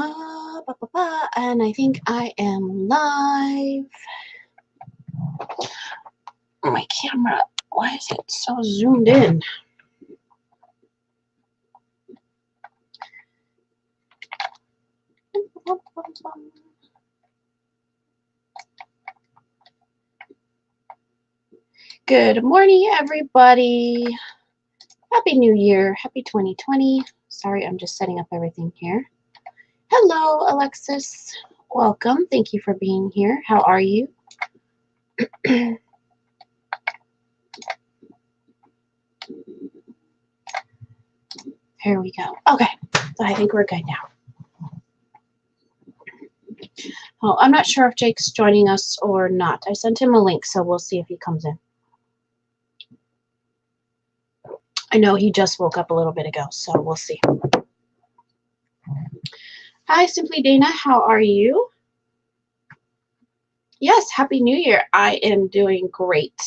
And I think I am live. My camera, why is it so zoomed in? Good morning, everybody. Happy New Year. Happy 2020. Sorry, I'm just setting up everything here. Hello, Alexis. Welcome. Thank you for being here. How are you? Here we go. Okay, so I think we're good now. Oh, I'm not sure if Jake's joining us or not. I sent him a link, so we'll see if he comes in. I know he just woke up a little bit ago, so we'll see. Hi, Simply Dana. How are you? Yes, Happy New Year. I am doing great.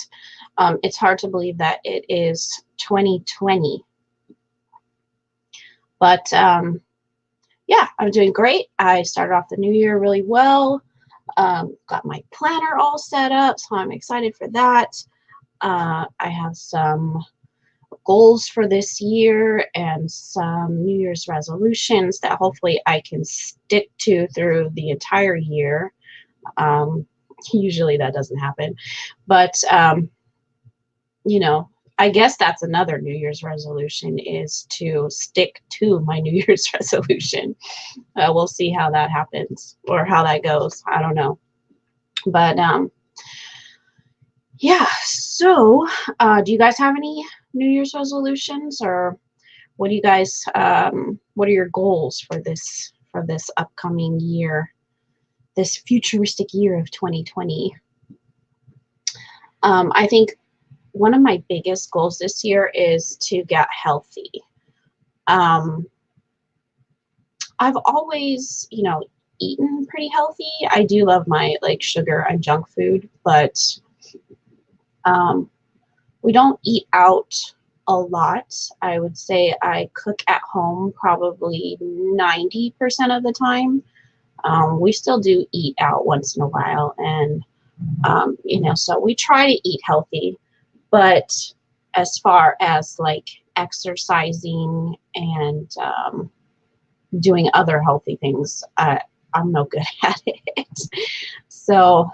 It's hard to believe that it is 2020. But yeah, I'm doing great. I started off the new year really well. Got my planner all set up, so I'm excited for that. I have some goals for this year and some New Year's resolutions that hopefully I can stick to through the entire year. Usually that doesn't happen, but you know, I guess that's another New Year's resolution, is to stick to my New Year's resolution. We'll see how that happens or how that goes. I don't know. But yeah, so do you guys have any New Year's resolutions, or what do you guys what are your goals for this upcoming year, this futuristic year of 2020? I think one of my biggest goals this year is to get healthy. I've always, eaten pretty healthy. I do love my sugar and junk food, but we don't eat out a lot. I would say I cook at home probably 90% of the time. We still do eat out once in a while, and so we try to eat healthy. But as far as exercising and doing other healthy things, I'm no good at it. So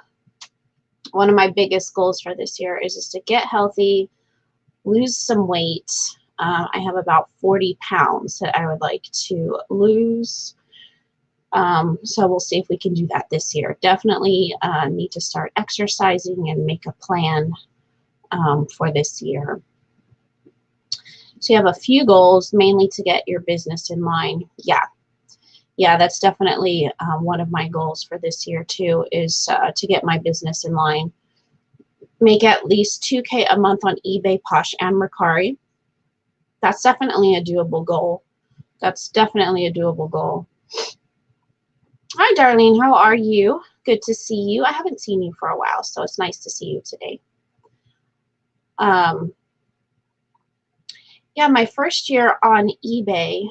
one of my biggest goals for this year is just to get healthy, lose some weight. I have about 40 pounds that I would like to lose. So we'll see if we can do that this year. Definitely need to start exercising and make a plan for this year. So you have a few goals, mainly to get your business in line. Yeah, that's definitely one of my goals for this year too, is to get my business in line. Make at least $2K a month on eBay, Posh, and Mercari. That's definitely a doable goal. Hi, Darlene. How are you? Good to see you. I haven't seen you for a while, so it's nice to see you today. Yeah, my first year on eBay,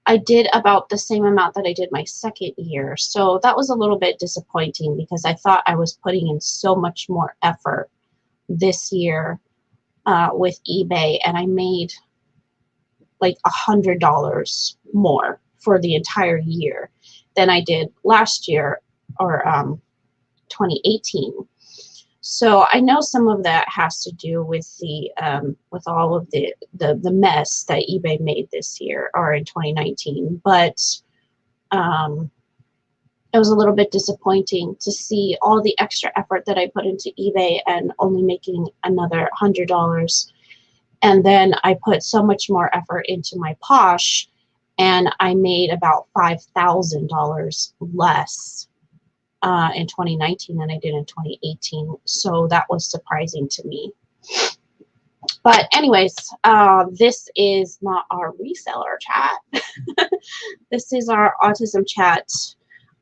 I did about the same amount that I did my second year. So that was a little bit disappointing because I thought I was putting in so much more effort this year with eBay, and I made like $100 more for the entire year than I did last year, or 2018. So I know some of that has to do with the with all of the mess that eBay made this year, or in 2019. But it was a little bit disappointing to see all the extra effort that I put into eBay and only making another $100. And then I put so much more effort into my Posh, and I made about $5,000 less in 2019 than I did in 2018. So that was surprising to me. But anyways, this is not our reseller chat. This is our autism chat,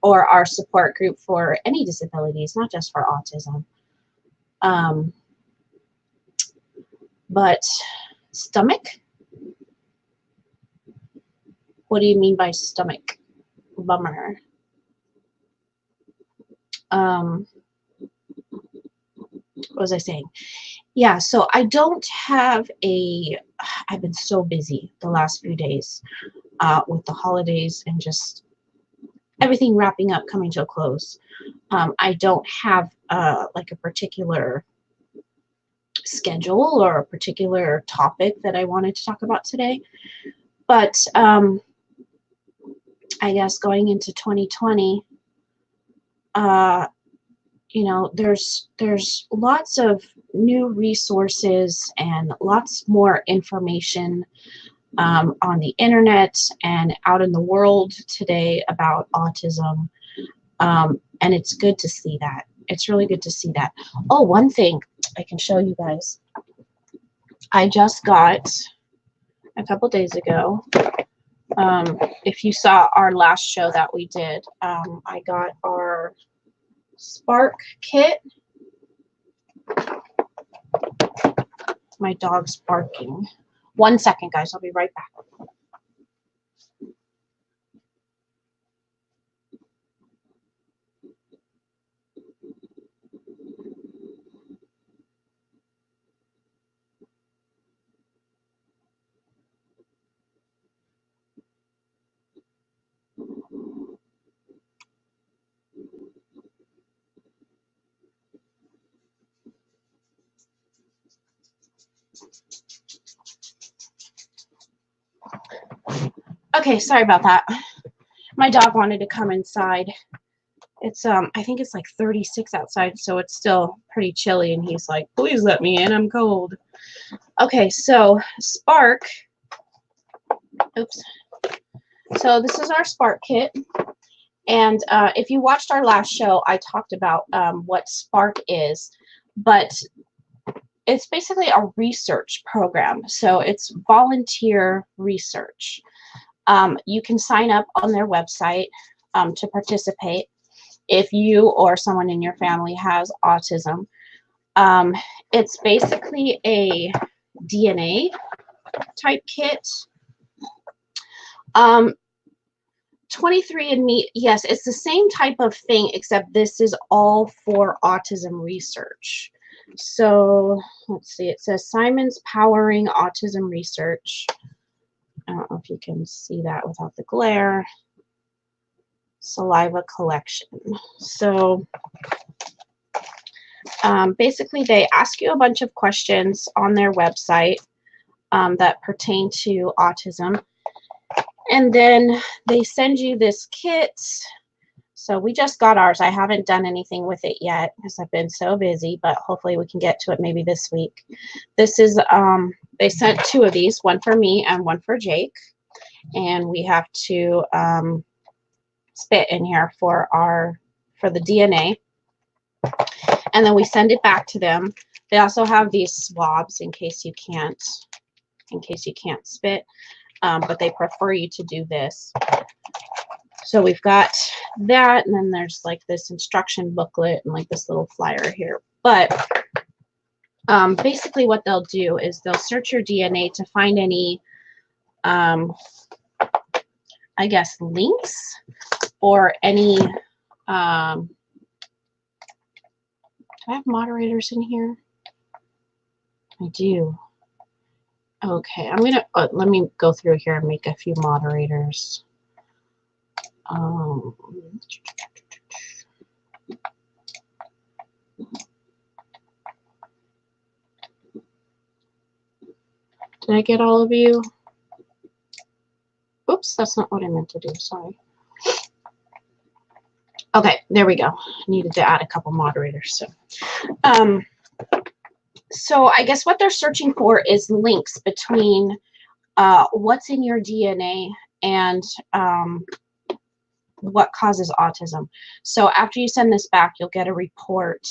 or our support group for any disabilities, not just for autism. But stomach, What do you mean by stomach? Bummer. What was I saying? Yeah, so I don't have I've been so busy the last few days with the holidays and just everything wrapping up, coming to a close. I don't have like a particular schedule or a particular topic that I wanted to talk about today. But I guess going into 2020, you know, there's lots of new resources and lots more information on the internet and out in the world today about autism. And it's good to see that. It's really good to see that. Oh, one thing I can show you guys. I just got a couple days ago, if you saw our last show that we did, I got our Spark kit. My dog's barking. 1 second, guys. I'll be right back. Okay, sorry about that. My dog wanted to come inside. It's I think it's like 36 outside, so it's still pretty chilly, and he's like, please let me in, I'm cold. Okay, so Spark, oops. So this is our Spark kit, and if you watched our last show, I talked about what Spark is, but it's basically a research program. So it's volunteer research. You can sign up on their website to participate if you or someone in your family has autism. It's basically a DNA type kit. 23andMe, yes, it's the same type of thing, except this is all for autism research. So let's see, it says Simon's Powering Autism Research. I don't know if you can see that without the glare. Saliva collection. So basically they ask you a bunch of questions on their website that pertain to autism. And then they send you this kit. So we just got ours. I haven't done anything with it yet because I've been so busy, but hopefully we can get to it maybe this week. This is, they sent 2 of these, one for me and one for Jake. And we have to spit in here for the DNA. And then we send it back to them. They also have these swabs in case you can't spit, but they prefer you to do this. So we've got that, and then there's like this instruction booklet and like this little flyer here. But basically what they'll do is they'll search your DNA to find any, I guess, links or any, do I have moderators in here? I do. Okay, I'm gonna, let me go through here and make a few moderators. Did I get all of you? Oops, that's not what I meant to do, sorry. Okay, there we go. Needed to add a couple moderators. So I guess what they're searching for is links between what's in your DNA and what causes autism. So after you send this back, you'll get a report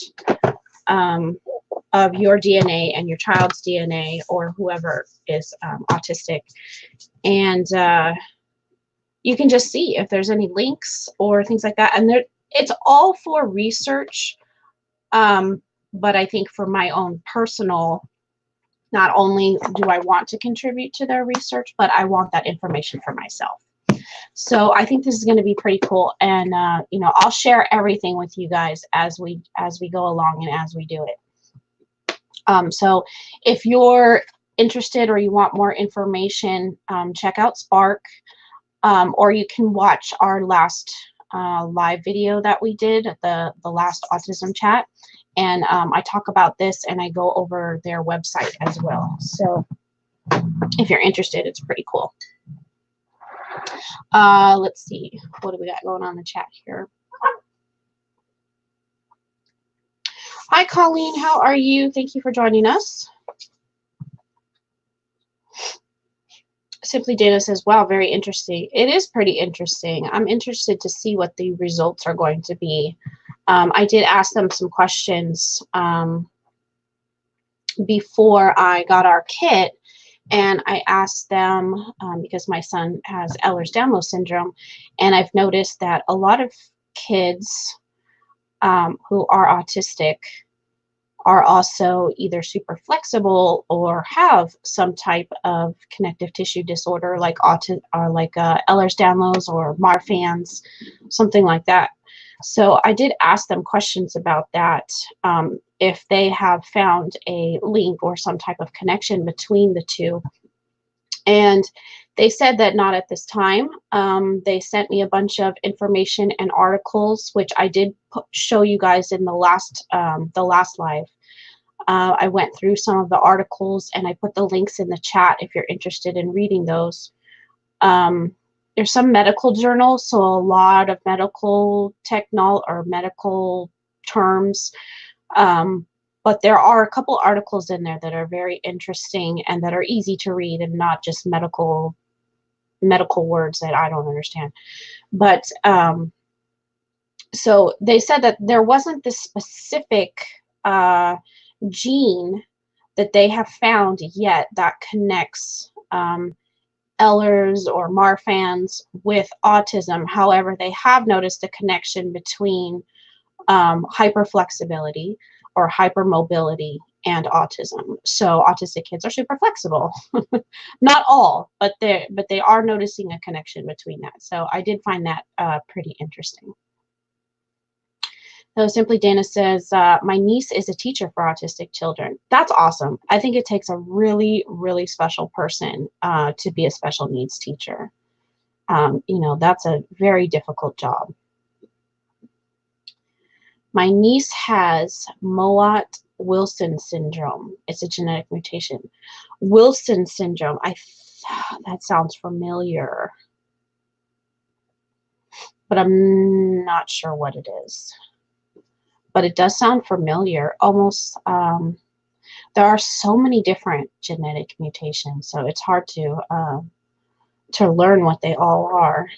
of your DNA and your child's DNA or whoever is autistic. And you can just see if there's any links or things like that. And it's all for research. But I think for my own personal, not only do I want to contribute to their research, but I want that information for myself. So I think this is going to be pretty cool, and you know, I'll share everything with you guys as we go along and as we do it. So if you're interested or you want more information, check out Spark, or you can watch our last live video that we did, the last autism chat, and I talk about this and I go over their website as well. So if you're interested, it's pretty cool. Let's see, what do we got going on in the chat here? Hi Colleen, how are you? Thank you for joining us. Simply Dana says, wow, very interesting. It is pretty interesting. I'm interested to see what the results are going to be. I did ask them some questions before I got our kit, and I asked them, because my son has Ehlers-Danlos syndrome, and I've noticed that a lot of kids who are autistic are also either super flexible or have some type of connective tissue disorder, like Ehlers-Danlos or Marfan's, something like that. So I did ask them questions about that, if they have found a link or some type of connection between the two. And they said that not at this time. They sent me a bunch of information and articles, which I did show you guys in the last live. I went through some of the articles and I put the links in the chat if you're interested in reading those. There's some medical journals, so a lot of medical medical terms. But there are a couple articles in there that are very interesting and that are easy to read and not just medical words that I don't understand. But so they said that there wasn't this specific gene that they have found yet that connects Ehlers or Marfan's with autism. However, they have noticed a connection between hyperflexibility or hypermobility and autism. So autistic kids are super flexible. Not all, but they are noticing a connection between that. So I did find that pretty interesting. So Simply Dana says, my niece is a teacher for autistic children. That's awesome. I think it takes a really, really special person to be a special needs teacher. You know, that's a very difficult job. My niece has Mowat-Wilson syndrome. It's a genetic mutation. Wilson syndrome. That sounds familiar, but I'm not sure what it is. But it does sound familiar. Almost. There are so many different genetic mutations, so it's hard to learn what they all are.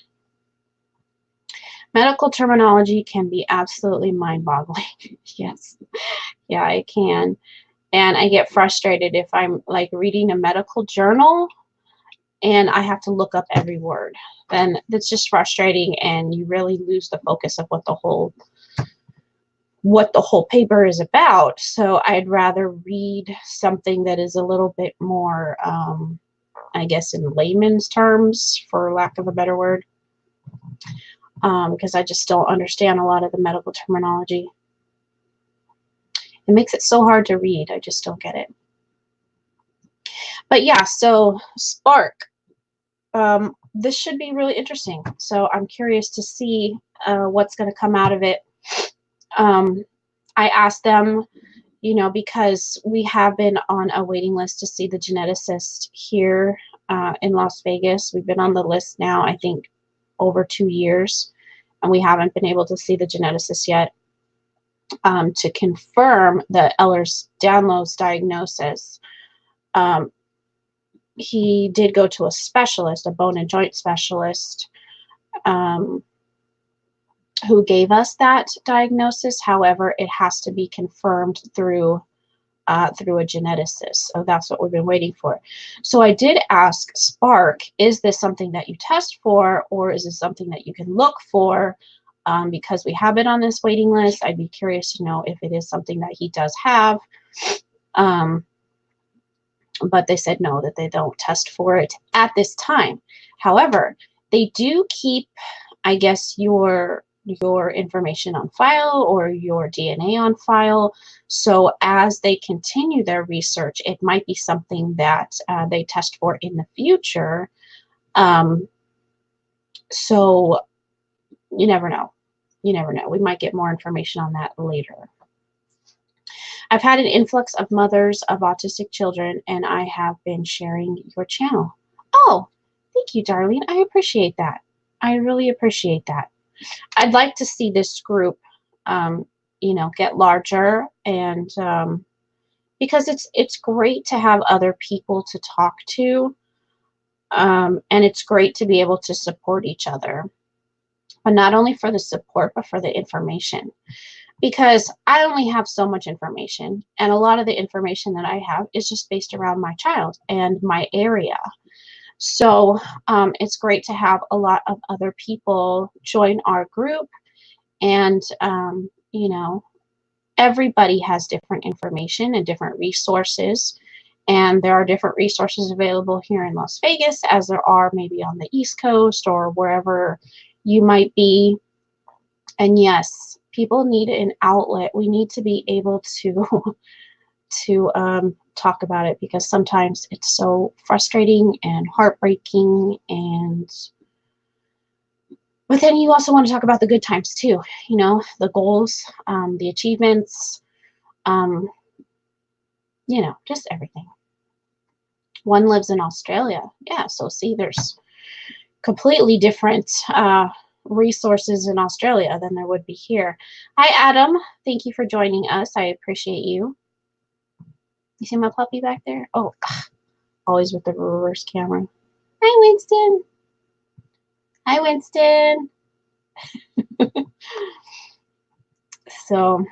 Medical terminology can be absolutely mind-boggling. Yes, yeah, it can. And I get frustrated if I'm like reading a medical journal and I have to look up every word. Then that's just frustrating, and you really lose the focus of what the whole paper is about. So I'd rather read something that is a little bit more, I guess, in layman's terms, for lack of a better word. Because I just don't understand a lot of the medical terminology. It makes it so hard to read. I just don't get it. But yeah, so Spark. This should be really interesting. So I'm curious to see what's going to come out of it. I asked them, you know, because we have been on a waiting list to see the geneticist here in Las Vegas. We've been on the list now, I think, over 2 years, and we haven't been able to see the geneticist yet to confirm the Ehlers-Danlos diagnosis. He did go to a specialist, a bone and joint specialist, who gave us that diagnosis. However, it has to be confirmed through a geneticist. So that's what we've been waiting for. So I did ask Spark, is this something that you test for, or is this something that you can look for? Because we have it on this waiting list, I'd be curious to know if it is something that he does have. But they said no, that they don't test for it at this time. However, They do keep, I guess, your information on file or your DNA on file. So as they continue their research, it might be something that they test for in the future. Um, so you never know. You never know. We might get more information on that later. I've had an influx of mothers of autistic children, and I have been sharing your channel. Oh, thank you, Darlene. I appreciate that. I really appreciate that. I'd like to see this group, you know, get larger, and because it's great to have other people to talk to, and it's great to be able to support each other, but not only for the support, but for the information. Because I only have so much information, and a lot of the information that I have is just based around my child and my area. So it's great to have a lot of other people join our group, and you know, everybody has different information and different resources, and there are different resources available here in Las Vegas as there are maybe on the East Coast or wherever you might be. And yes, people need an outlet. We need to be able to talk about it, because sometimes it's so frustrating and heartbreaking, but then you also want to talk about the good times too, you know, the goals, the achievements, um, you know, just everything. One lives in Australia. Yeah, so see, there's completely different resources in Australia than there would be here. Hi, Adam. Thank you for joining us. I appreciate you. You see my puppy back there? Oh, always with the reverse camera. Hi, Winston. Hi, Winston. So,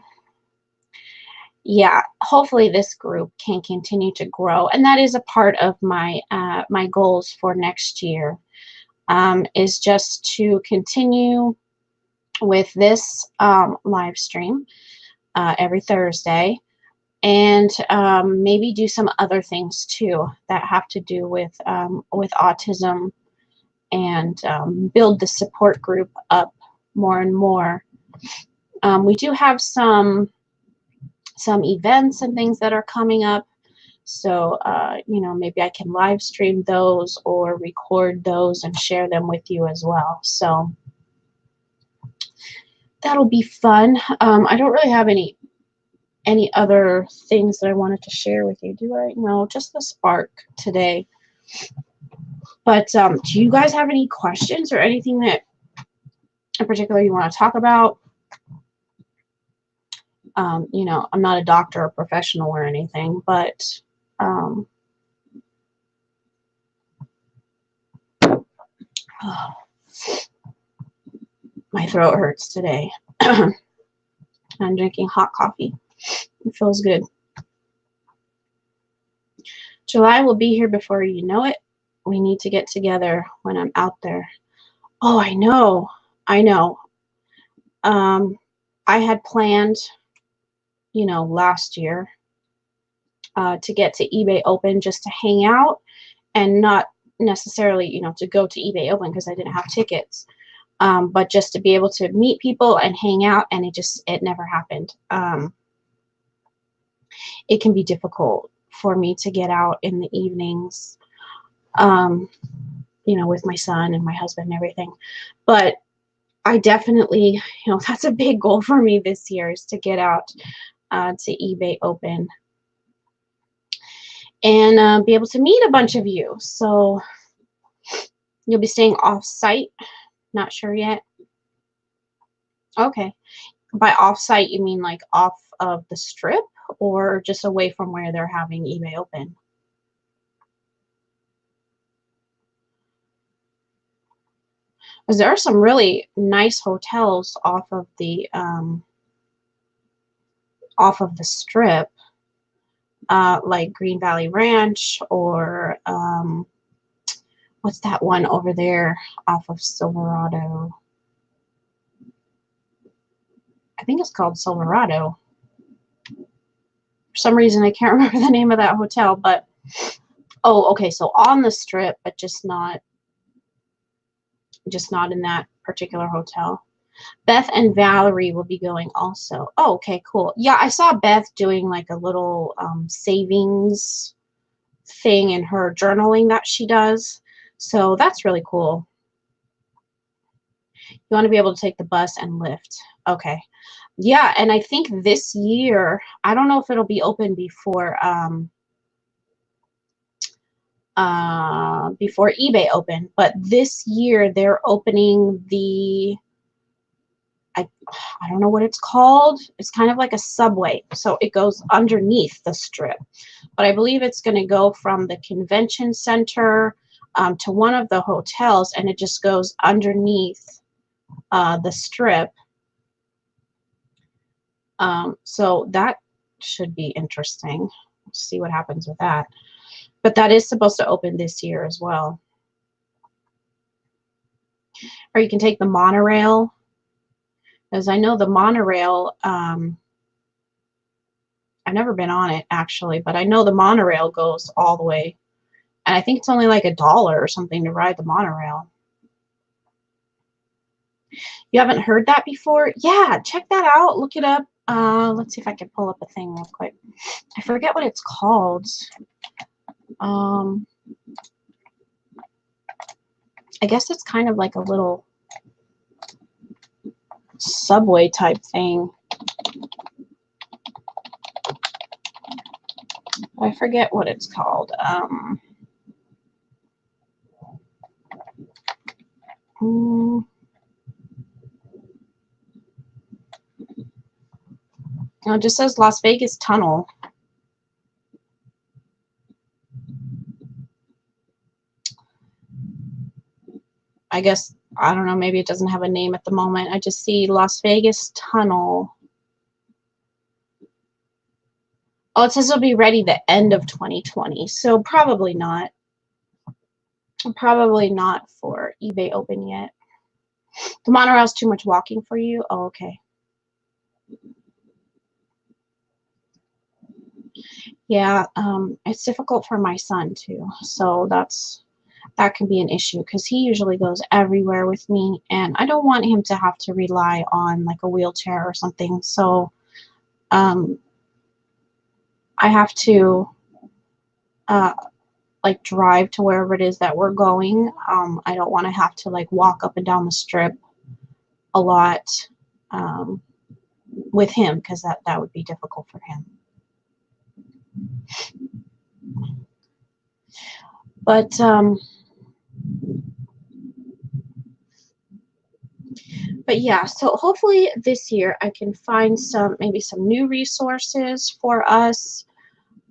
yeah, hopefully this group can continue to grow, and that is a part of my my goals for next year. Is just to continue with this live stream every Thursday, and maybe do some other things too that have to do with autism, and build the support group up more and more. We do have some events and things that are coming up, so you know, maybe I can live stream those or record those and share them with you as well. So that'll be fun. I don't really have any other things that I wanted to share with you, do I? No, just the spark today. But do you guys have any questions or anything that in particular you want to talk about? You know, I'm not a doctor or professional or anything, but oh, my throat hurts today. I'm drinking hot coffee. It feels good. July will be here before you know it. We need to get together when I'm out there. Oh, I know. I know. I had planned, you know, last year to get to eBay Open just to hang out, and not necessarily, you know, to go to eBay Open because I didn't have tickets, but just to be able to meet people and hang out, and it never happened. It can be difficult for me to get out in the evenings, you know, with my son and my husband and everything. But I definitely, you know, that's a big goal for me this year, is to get out to eBay Open and be able to meet a bunch of you. So you'll be staying off site? Not sure yet. Okay. By off site, you mean like off of the strip, or just away from where they're having eBay Open? Because there are some really nice hotels off of the strip, like Green Valley Ranch, or what's that one over there off of Silverado? I think it's called Silverado. For some reason, I can't remember the name of that hotel, but oh, okay, so on the strip, but just not just not in that particular hotel. Beth and Valerie will be going also. Oh, okay, cool. Yeah, I saw Beth doing like a little savings thing in her journaling that she does. So that's really cool. You want to be able to take the bus and Lyft. Okay. Yeah, and I think this year, I don't know if it'll be open before eBay open, but this year they're opening the I don't know what it's called. It's kind of like a subway, so it goes underneath the strip. But I believe it's going to go from the convention center to one of the hotels, and it just goes underneath the strip. So that should be interesting. We'll see what happens with that. But that is supposed to open this year as well. Or you can take the monorail. As I know, the monorail, I've never been on it actually, but I know the monorail goes all the way. And I think it's only like $1 or something to ride the monorail. You haven't heard that before? Yeah, check that out. Look it up. Let's see if I can pull up a thing real quick. I forget what it's called. I guess it's kind of like a little subway type thing. I forget what it's called. It just says Las Vegas Tunnel. I guess, I don't know, maybe it doesn't have a name at the moment. I just see Las Vegas Tunnel. Oh, it says it'll be ready the end of 2020, so probably not. Probably not for eBay open yet. The monorail's too much walking for you? Oh, okay. Yeah, it's difficult for my son too, so that can be an issue because he usually goes everywhere with me, and I don't want him to have to rely on like a wheelchair or something. So I have to like drive to wherever it is that we're going. I don't want to have to like walk up and down the strip a lot with him because that would be difficult for him. But yeah, so hopefully this year I can find maybe some new resources for us.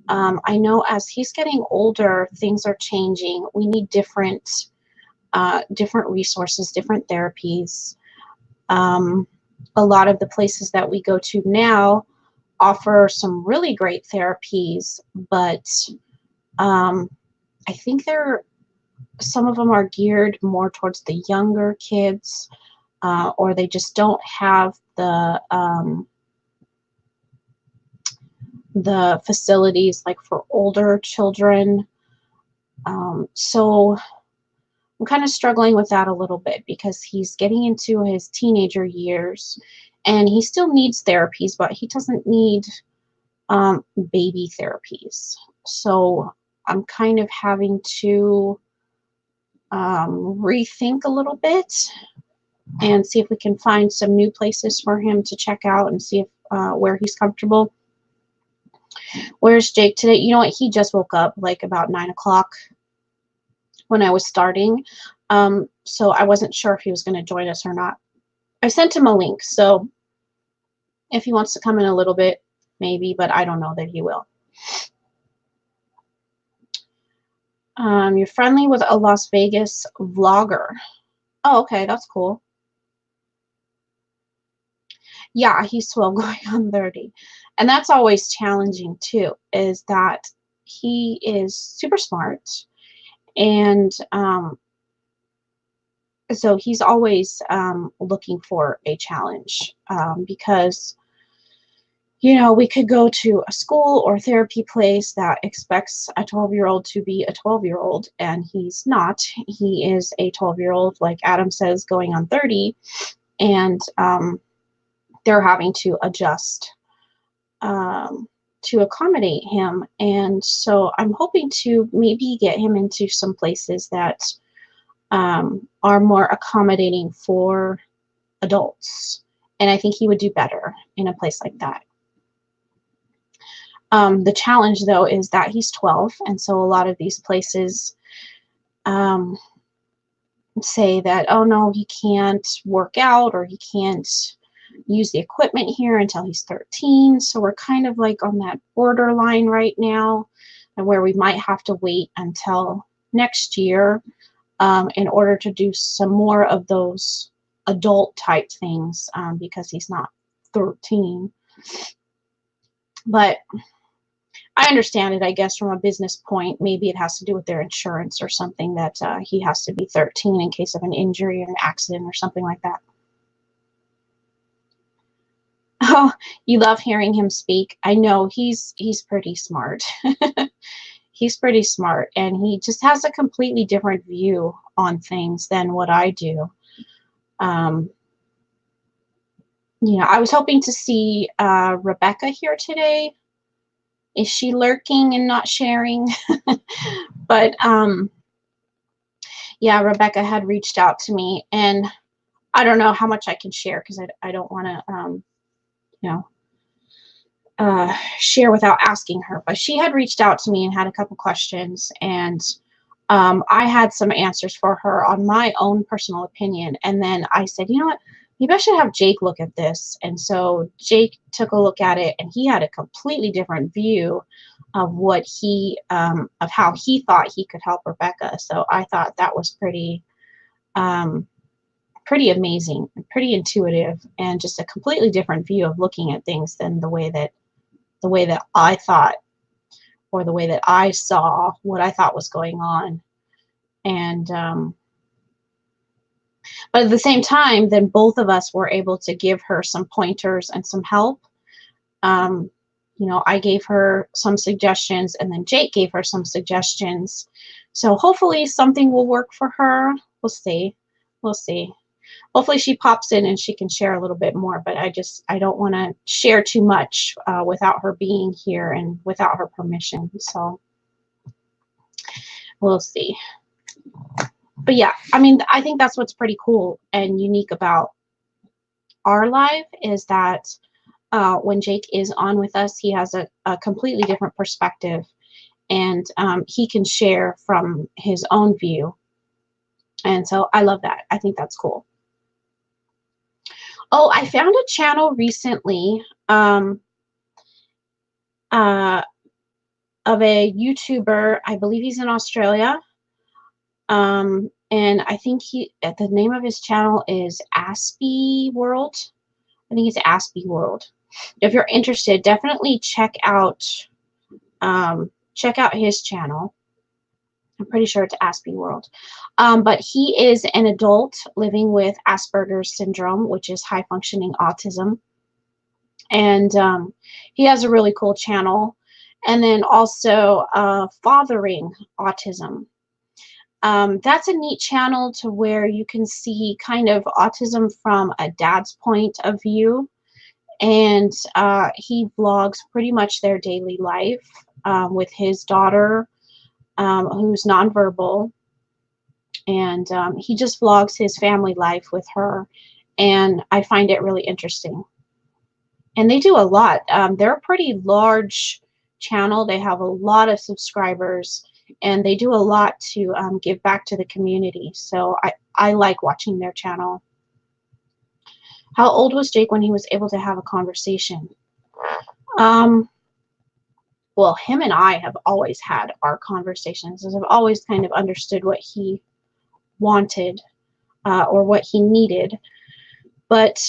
I know as he's getting older, things are changing. We need different resources, different therapies. A lot of the places that we go to now offer some really great therapies, but I think some of them are geared more towards the younger kids, or they just don't have the facilities like for older children. So I'm kind of struggling with that a little bit because he's getting into his teenager years and he still needs therapies, but he doesn't need baby therapies. So I'm kind of having to rethink a little bit and see if we can find some new places for him to check out and see if where he's comfortable. Where's Jake today? You know what? He just woke up like about 9 o'clock when I was starting. So I wasn't sure if he was going to join us or not. I sent him a link, so if he wants to come in a little bit, maybe, but I don't know that he will. You're friendly with a Las Vegas vlogger. Oh, okay, that's cool. Yeah, he's 12 going on 30. And that's always challenging too, is that he is super smart. And so he's always looking for a challenge because you know, we could go to a school or therapy place that expects a 12-year-old to be a 12-year-old, and he's not. He is a 12-year-old, like Adam says, going on 30, and they're having to adjust to accommodate him. And so I'm hoping to maybe get him into some places that are more accommodating for adults. And I think he would do better in a place like that. The challenge, though, is that he's 12, and so a lot of these places say that, oh no, he can't work out or he can't use the equipment here until he's 13. So we're kind of like on that borderline right now, and where we might have to wait until next year in order to do some more of those adult type things because he's not 13. But I understand it, I guess, from a business point. Maybe it has to do with their insurance or something, that he has to be 13 in case of an injury or an accident or something like that. Oh, you love hearing him speak. I know he's pretty smart. He's pretty smart, and he just has a completely different view on things than what I do. You know, I was hoping to see Rebecca here today. Is she lurking and not sharing? But yeah, Rebecca had reached out to me, and I don't know how much I can share because I don't want to, you know, share without asking her. But she had reached out to me and had a couple questions, and I had some answers for her on my own personal opinion. And then I said, you know what? Maybe I should have Jake look at this. And so Jake took a look at it, and he had a completely different view of what he, of how he thought he could help Rebecca. So I thought that was pretty, pretty amazing, pretty intuitive, and just a completely different view of looking at things than the way that I thought, or the way that I saw what I thought was going on. And but at the same time, then both of us were able to give her some pointers and some help. You know, I gave her some suggestions, and then Jake gave her some suggestions. So hopefully something will work for her. We'll see. We'll see. Hopefully she pops in and she can share a little bit more, but I don't want to share too much without her being here and without her permission. So we'll see. But yeah, I mean, I think that's what's pretty cool and unique about our live, is that when Jake is on with us, he has a completely different perspective, and he can share from his own view. And so I love that. I think that's cool. Oh, I found a channel recently of a YouTuber. I believe he's in Australia. And I think the name of his channel is Aspie World. I think it's Aspie World. If you're interested, definitely check out his channel. I'm pretty sure it's Aspie World. But he is an adult living with Asperger's syndrome, which is high functioning autism. And he has a really cool channel. And then also fathering autism. That's a neat channel to where you can see kind of autism from a dad's point of view. And he vlogs pretty much their daily life with his daughter, who's nonverbal. And he just vlogs his family life with her. And I find it really interesting. And they do a lot. They're a pretty large channel. They have a lot of subscribers. And they do a lot to give back to the community. So I like watching their channel. How old was Jake when he was able to have a conversation? Well, him and I have always had our conversations. I've always kind of understood what he wanted or what he needed. But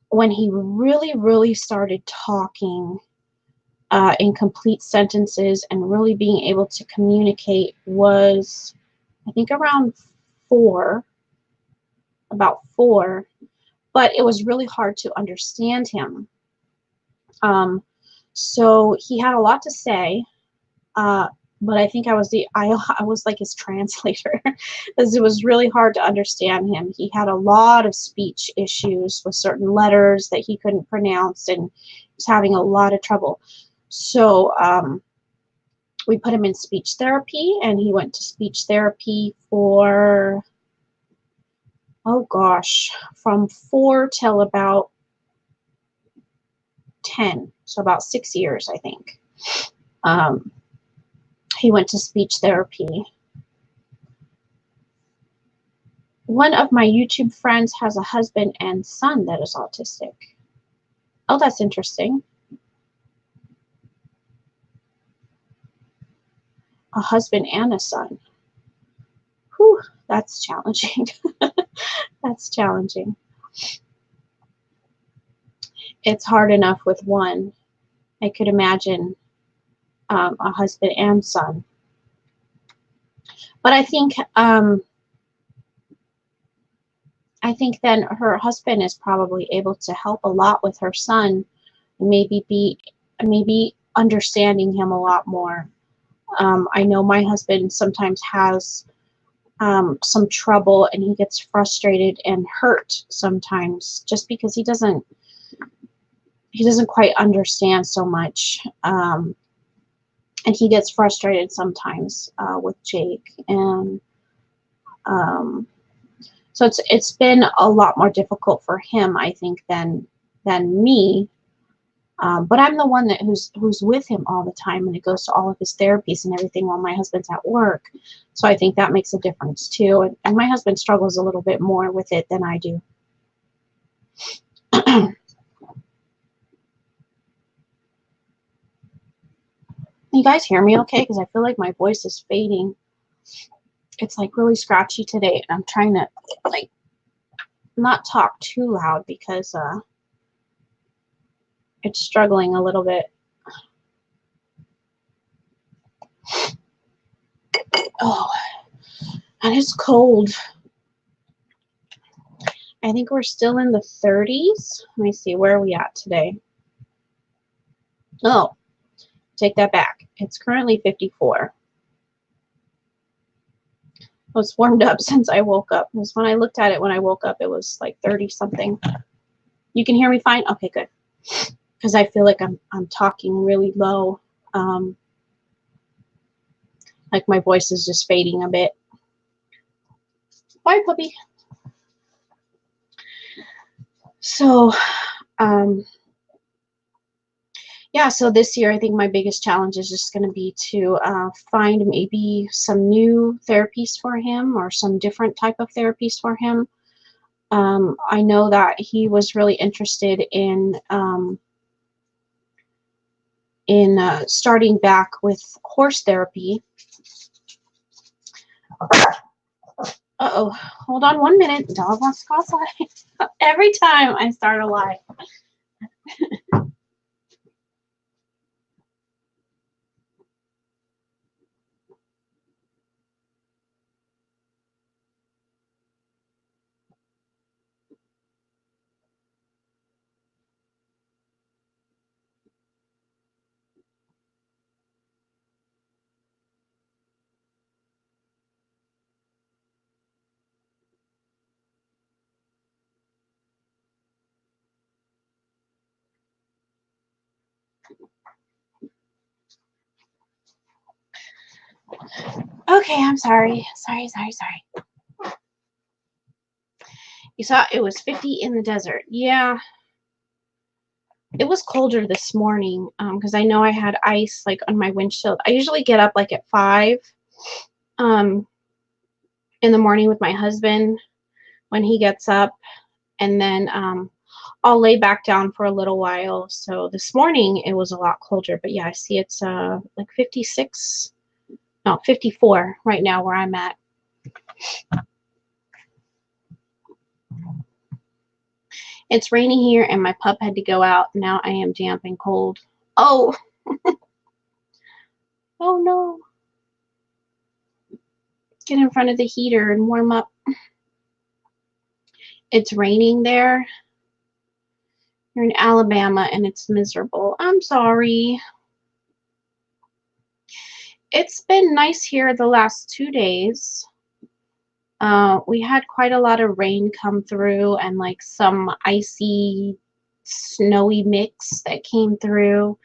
when he really started talking in complete sentences and really being able to communicate was, I think, around about 4. but it was really hard to understand him. So he had a lot to say, but I think I was like his translator, because it was really hard to understand him. He had a lot of speech issues with certain letters that he couldn't pronounce, and was having a lot of trouble. So we put him in speech therapy, and he went to speech therapy for, oh gosh, from 4 till about 10, so about 6 years, I think. He went to speech therapy. One of my YouTube friends has a husband and son that is autistic. Oh, that's interesting. A husband and a son. Whew, that's challenging. That's challenging. It's hard enough with one. I could imagine a husband and son. But I think then her husband is probably able to help a lot with her son, maybe understanding him a lot more. I know my husband sometimes has some trouble, and he gets frustrated and hurt sometimes just because he doesn't quite understand so much, and he gets frustrated sometimes with Jake, and so it's been a lot more difficult for him, I think, than me. But I'm the one who's with him all the time, and it goes to all of his therapies and everything while my husband's at work. So I think that makes a difference too. And my husband struggles a little bit more with it than I do. You guys hear me okay? Because I feel like my voice is fading. It's like really scratchy today, and I'm trying to like not talk too loud because it's struggling a little bit. Oh, and it's cold. I think we're still in the 30s. Let me see, where are we at today? Oh, take that back. It's currently 54. It's warmed up since I woke up. Because when I looked at it when I woke up, it was like 30 something. You can hear me fine? Okay, good. Because I feel like I'm talking really low. Like my voice is just fading a bit. Bye, puppy. So, yeah, so this year I think my biggest challenge is just going to be to find maybe some new therapies for him, or some different type of therapies for him. I know that he was really interested in starting back with horse therapy. Uh-oh, hold on 1 minute. Dog wants to go outside. Every time I start a live. Okay, I'm sorry. Sorry. You saw it was 50 in the desert. Yeah, it was colder this morning because I know I had ice like on my windshield. I usually get up like at 5 in the morning with my husband when he gets up, and then I'll lay back down for a little while. So this morning it was a lot colder, but yeah, I see it's like 56, no, 54 right now where I'm at. It's raining here, and my pup had to go out. Now I am damp and cold. Oh, oh no. Get in front of the heater and warm up. It's raining there. You're in Alabama and it's miserable. I'm sorry. It's been nice here the last 2 days. We had quite a lot of rain come through and like some icy, snowy mix that came through.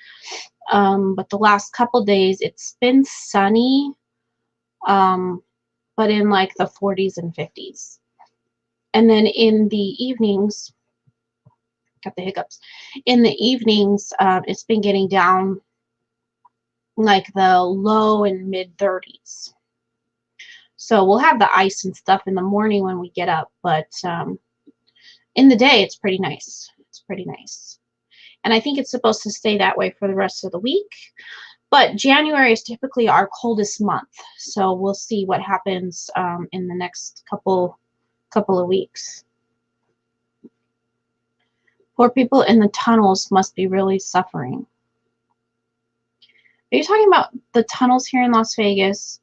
But the last couple days it's been sunny, but in like the 40s and 50s. And then in the evenings, got the hiccups. In the evenings, it's been getting down like the low and mid 30s. So we'll have the ice and stuff in the morning when we get up, but in the day it's pretty nice. It's pretty nice. And I think it's supposed to stay that way for the rest of the week. But January is typically our coldest month, so we'll see what happens in the next couple of weeks. Poor people in the tunnels must be really suffering. Are you talking about the tunnels here in Las Vegas?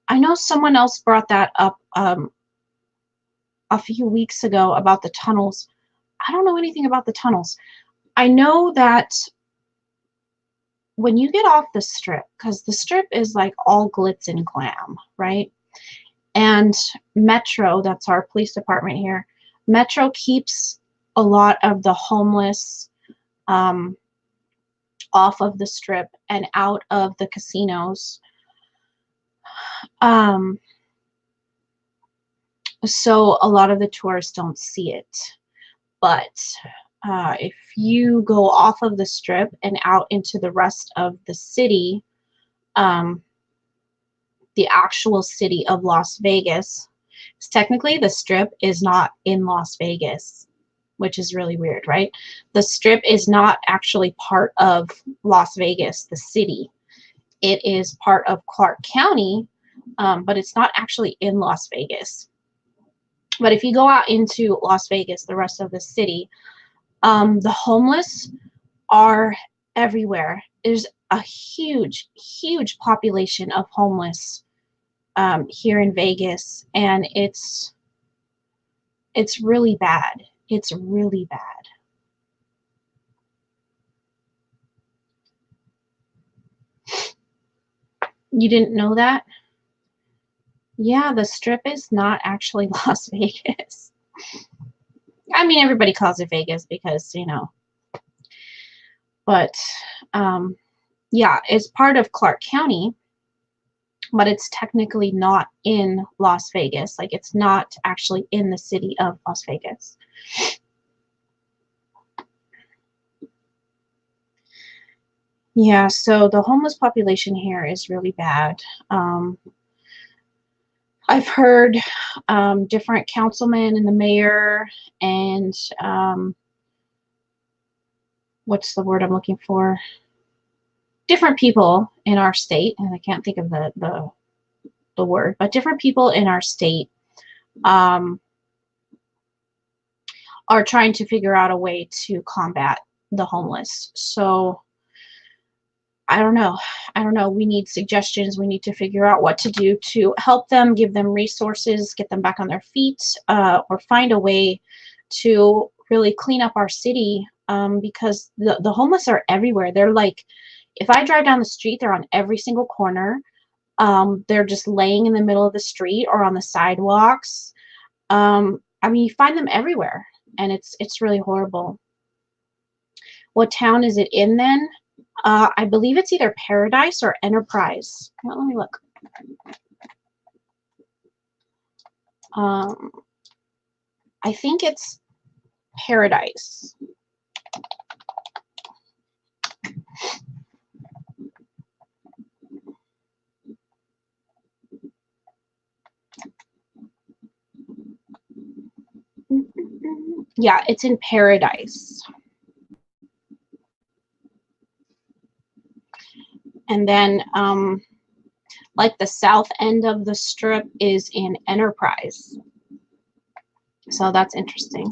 I know someone else brought that up a few weeks ago about the tunnels. I don't know anything about the tunnels. I know that when you get off the strip, because the strip is like all glitz and glam, right? And Metro, that's our police department here, Metro keeps a lot of the homeless off of the strip and out of the casinos. So a lot of the tourists don't see it. But if you go off of the strip and out into the rest of the city, the actual city of Las Vegas, technically the strip is not in Las Vegas, which is really weird, right? The strip is not actually part of Las Vegas, the city. It is part of Clark County, but it's not actually in Las Vegas. But if you go out into Las Vegas, the rest of the city, the homeless are everywhere. There's a huge, huge population of homeless here in Vegas, and it's really bad. It's really bad. You didn't know that? Yeah, the strip is not actually Las Vegas. I mean, everybody calls it Vegas because, you know. But, yeah, it's part of Clark County, but it's technically not in Las Vegas. Like, it's not actually in the city of Las Vegas. Yeah, so the homeless population here is really bad. I've heard different councilmen and the mayor and what's the word I'm looking for? Different people in our state, and I can't think of the word, but different people in our state are trying to figure out a way to combat the homeless. So I don't know. We need suggestions. We need to figure out what to do to help them, give them resources, get them back on their feet, or find a way to really clean up our city, because the homeless are everywhere. They're like, if I drive down the street, they're on every single corner. They're just laying in the middle of the street or on the sidewalks. I mean, you find them everywhere, and it's really horrible. What town is it in then? I believe it's either Paradise or Enterprise. Well, let me look. I think it's Paradise. Yeah, it's in Paradise. And then, like the south end of the strip is in Enterprise. So that's interesting.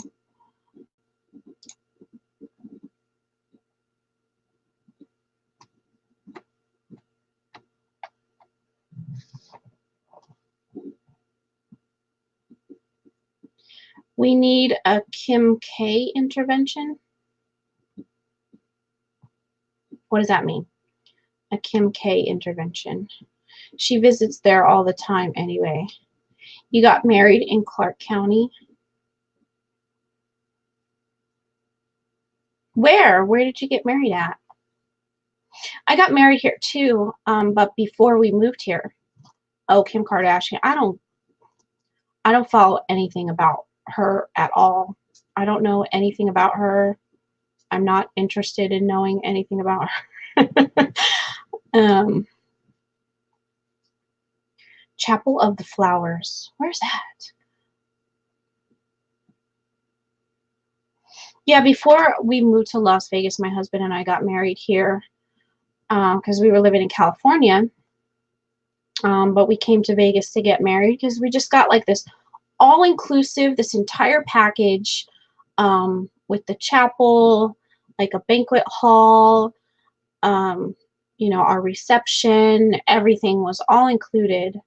We need a Kim K intervention. What does that mean? A Kim K intervention. She visits there all the time anyway. You got married in Clark County. Where? Where did you get married at? I got married here too, but before we moved here. Oh, Kim Kardashian. I don't follow anything about her at all. I don't know anything about her. I'm not interested in knowing anything about her. Chapel of the Flowers. Where's that? Yeah, before we moved to Las Vegas, my husband and I got married here because we were living in California. But we came to Vegas to get married because we just got like this all-inclusive, this entire package with the chapel, like a banquet hall, you know, our reception, everything was all included.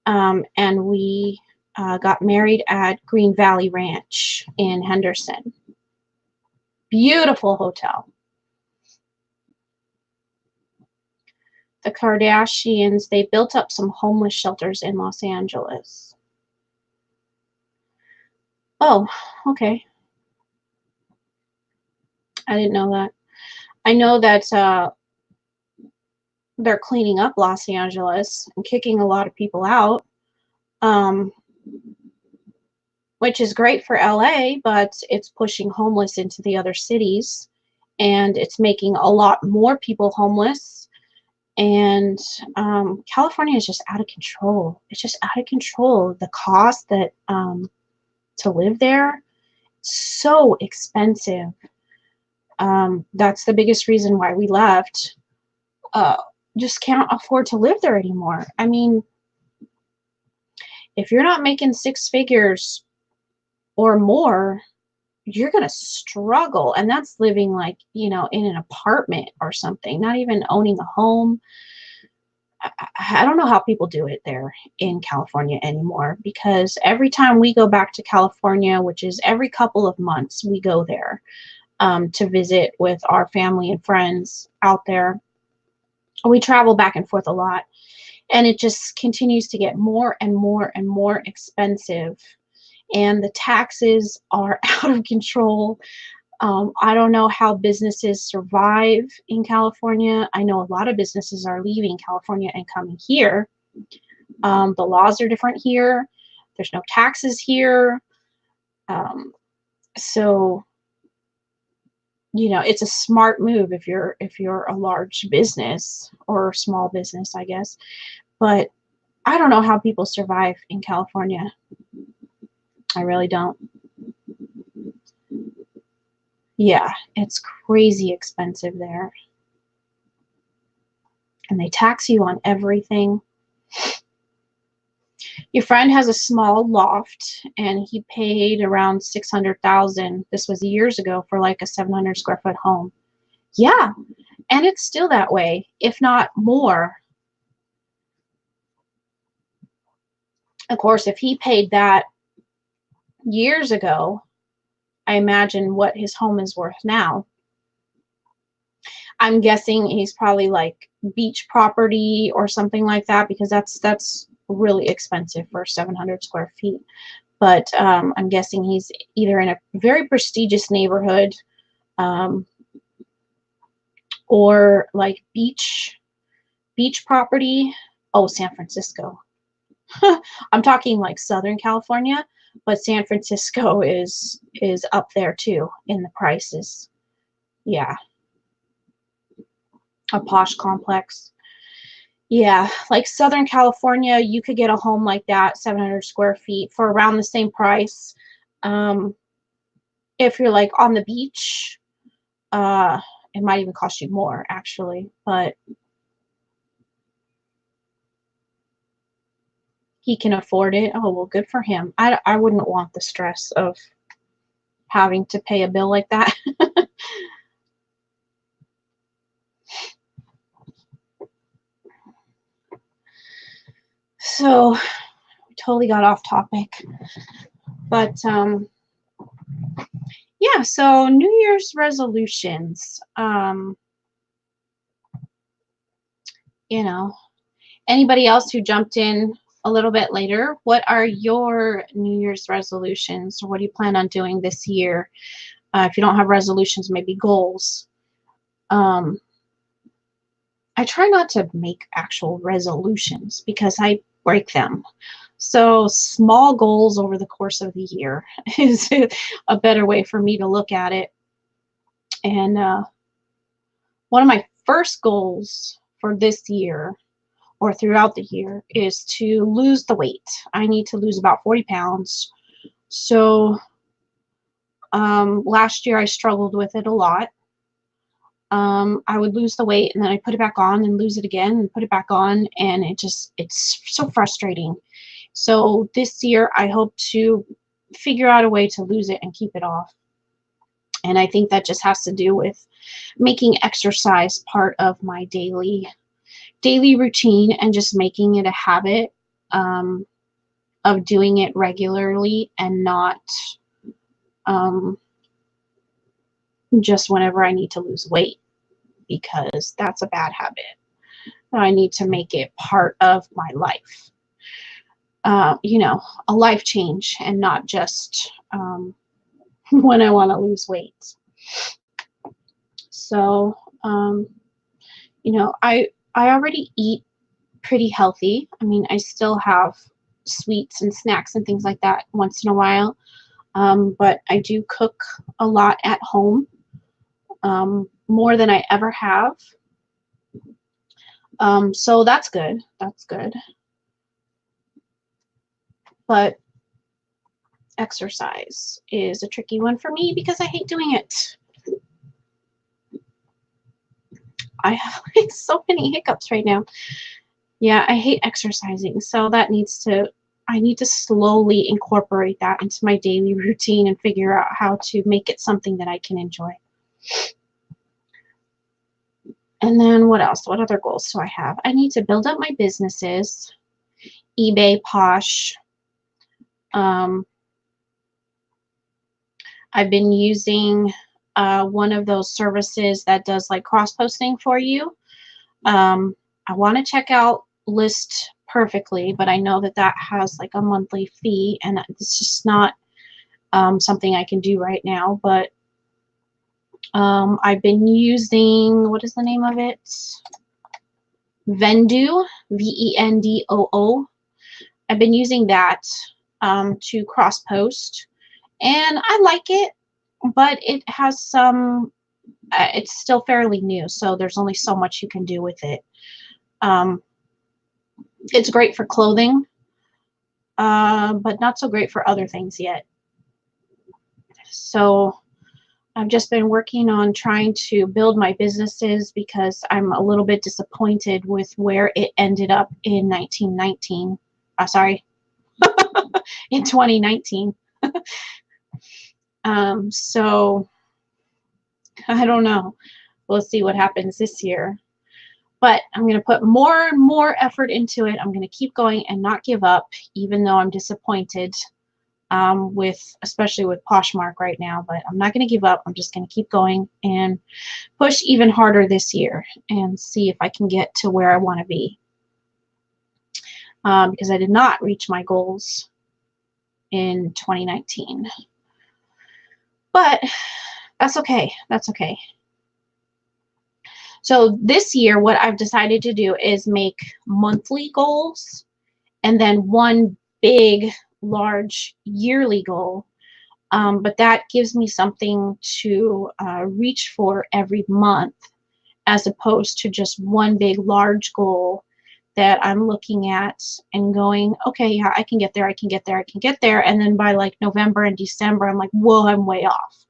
And we got married at Green Valley Ranch in Henderson. Beautiful hotel. The Kardashians, they built up some homeless shelters in Los Angeles. Oh, okay. I didn't know that. I know that they're cleaning up Los Angeles and kicking a lot of people out, which is great for LA, but it's pushing homeless into the other cities, and it's making a lot more people homeless. And California is just out of control. It's just out of control. The cost that to live there, so expensive. That's the biggest reason why we left. Just can't afford to live there anymore. I mean, if you're not making 6 figures or more, you're gonna struggle. And that's living like, you know, in an apartment or something, not even owning a home. I don't know how people do it there in California anymore, because every time we go back to California, which is every couple of months, we go there to visit with our family and friends out there. We travel back and forth a lot, and it just continues to get more and more and more expensive, and the taxes are out of control. I don't know how businesses survive in California. I know a lot of businesses are leaving California and coming here. The laws are different here. There's no taxes here. So, you know, it's a smart move if you're a large business or small business, I guess. But I don't know how people survive in California. I really don't. Yeah, it's crazy expensive there. And they tax you on everything. Your friend has a small loft, and he paid around $600,000. This was years ago for like a 700 square foot home. Yeah, and it's still that way, if not more. Of course, if he paid that years ago, I imagine what his home is worth now. I'm guessing he's probably like beach property or something like that, because that's really expensive for 700 square feet. But I'm guessing he's either in a very prestigious neighborhood or like beach property. Oh, San Francisco. I'm talking like Southern California, but San Francisco is up there too in the prices. Yeah. A posh complex. Yeah, like Southern California, you could get a home like that, 700 square feet, for around the same price. If you're like on the beach, it might even cost you more, actually. But he can afford it. Oh, well, good for him. I wouldn't want the stress of having to pay a bill like that. So, we totally got off topic. But, yeah, so New Year's resolutions. you know, anybody else who jumped in a little bit later, what are your New Year's resolutions? Or what do you plan on doing this year? If you don't have resolutions, maybe goals. I try not to make actual resolutions because I break them. So small goals over the course of the year is a better way for me to look at it. And one of my first goals for this year or throughout the year is to lose the weight. I need to lose about 40 pounds. So last year I struggled with it a lot. I would lose the weight and then I put it back on and lose it again and put it back on, and it's so frustrating. So this year I hope to figure out a way to lose it and keep it off. And I think that just has to do with making exercise part of my daily routine and just making it a habit of doing it regularly and not just whenever I need to lose weight, because that's a bad habit. I need to make it part of my life. You know, a life change and not just when I want to lose weight. So, you know, I already eat pretty healthy. I mean, I still have sweets and snacks and things like that once in a while. But I do cook a lot at home, more than I ever have. So that's good. That's good. But exercise is a tricky one for me because I hate doing it. I have like so many hiccups right now. Yeah, I hate exercising. So that needs to, I need to slowly incorporate that into my daily routine and figure out how to make it something that I can enjoy. And then what else? What other goals do I have? I need to build up my businesses, eBay, Posh. I've been using one of those services that does like cross-posting for you. I want to check out List Perfectly, but I know that that has like a monthly fee, and it's just not something I can do right now. But I've been using, what is the name of it? Vendoo, Vendoo. I've been using that to cross-post, and I like it, but it has some, it's still fairly new, so there's only so much you can do with it. It's great for clothing, but not so great for other things yet. So I've just been working on trying to build my businesses because I'm a little bit disappointed with where it ended up in 1919. Sorry, in 2019. So I don't know. We'll see what happens this year. But I'm going to put more and more effort into it. I'm going to keep going and not give up, even though I'm disappointed especially with Poshmark right now. But I'm not going to give up. I'm just going to keep going and push even harder this year and see if I can get to where I want to be. Because I did not reach my goals in 2019. But that's okay. That's okay. So this year, what I've decided to do is make monthly goals and then one big, large yearly goal. But that gives me something to reach for every month, as opposed to just one big, large goal that I'm looking at and going, okay, yeah, I can get there, I can get there, I can get there. And then by like November and December, I'm like, whoa, I'm way off.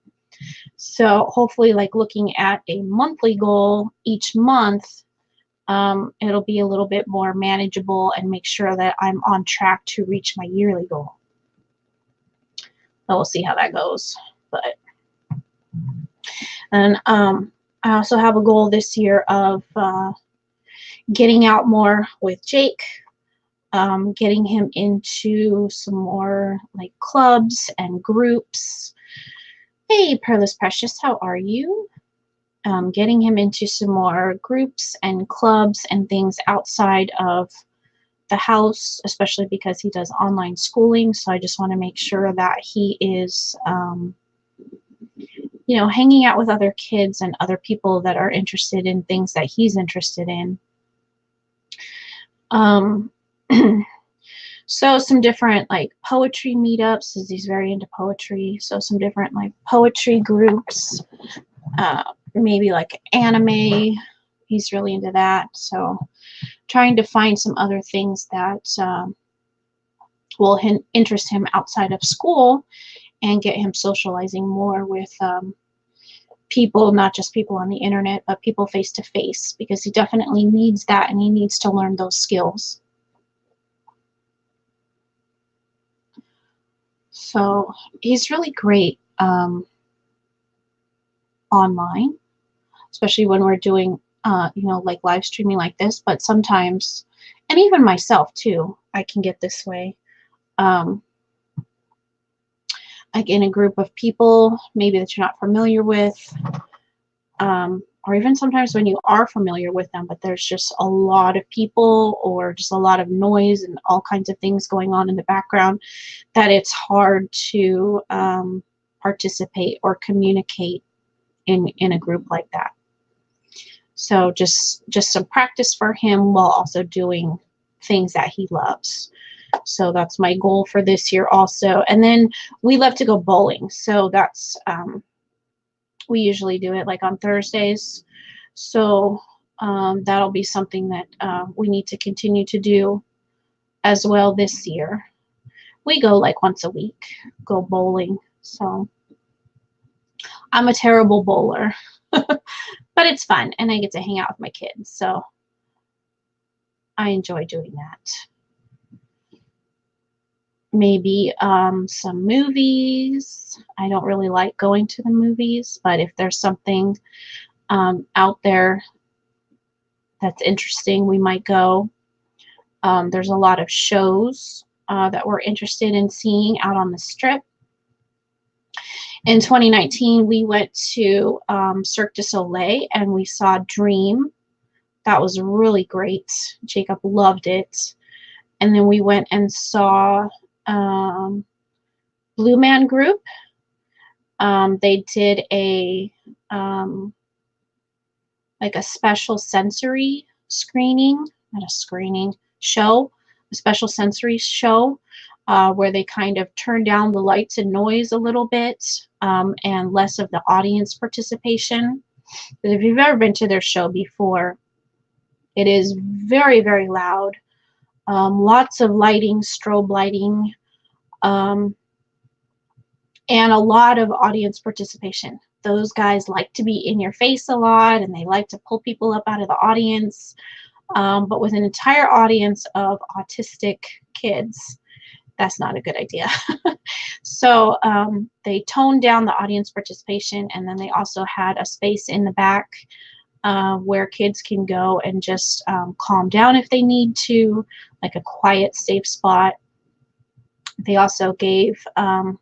So hopefully, like looking at a monthly goal each month, it'll be a little bit more manageable and make sure that I'm on track to reach my yearly goal. So we'll see how that goes. But and I also have a goal this year of getting out more with Jake, getting him into some more like clubs and groups. Hey, Pearless Precious, how are you? getting him into some more groups and clubs and things outside of the house, especially because he does online schooling. So I just want to make sure that he is, you know, hanging out with other kids and other people that are interested in things that he's interested in. So some different like poetry meetups, as he's very into poetry. So some different like poetry groups, maybe like anime. He's really into that. So trying to find some other things that will interest him outside of school and get him socializing more with people, not just people on the internet, but people face to face, because he definitely needs that and he needs to learn those skills. So he's really great online, especially when we're doing, you know, like live streaming like this. But sometimes, and even myself too, I can get this way. Like in a group of people, maybe that you're not familiar with, or even sometimes when you are familiar with them, but there's just a lot of people or just a lot of noise and all kinds of things going on in the background, that it's hard to participate or communicate in a group like that. So just some practice for him while also doing things that he loves. So that's my goal for this year also. And then we love to go bowling. So that's, we usually do it like on Thursdays. So that'll be something that we need to continue to do as well this year. We go like once a week, go bowling. So I'm a terrible bowler, but it's fun and I get to hang out with my kids. So I enjoy doing that. Maybe some movies. I don't really like going to the movies, but if there's something out there that's interesting, we might go. There's a lot of shows that we're interested in seeing out on the Strip. In 2019, we went to Cirque du Soleil and we saw Dream. That was really great. Jacob loved it. And then we went and saw Blue Man Group. They did a like a special sensory screening, not a screening, show, a special sensory show where they kind of turn down the lights and noise a little bit and less of the audience participation. But if you've ever been to their show before, it is very, very loud. Lots of lighting, strobe lighting, and a lot of audience participation. Those guys like to be in your face a lot, and they like to pull people up out of the audience. But with an entire audience of autistic kids, that's not a good idea. So they toned down the audience participation, and then they also had a space in the back where kids can go and just calm down if they need to, like a quiet, safe spot. They also gave kind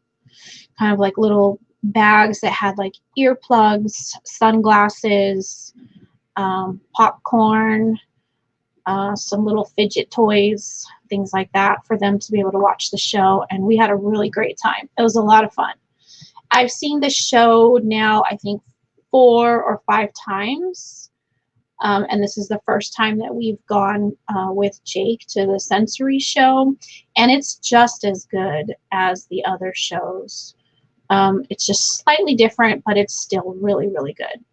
of like little bags that had like earplugs, sunglasses, popcorn, some little fidget toys, things like that for them to be able to watch the show. And we had a really great time. It was a lot of fun. I've seen the show now, I think 4 or 5 times. And this is the first time that we've gone with Jake to the sensory show. And it's just as good as the other shows. It's just slightly different, but it's still really, really good.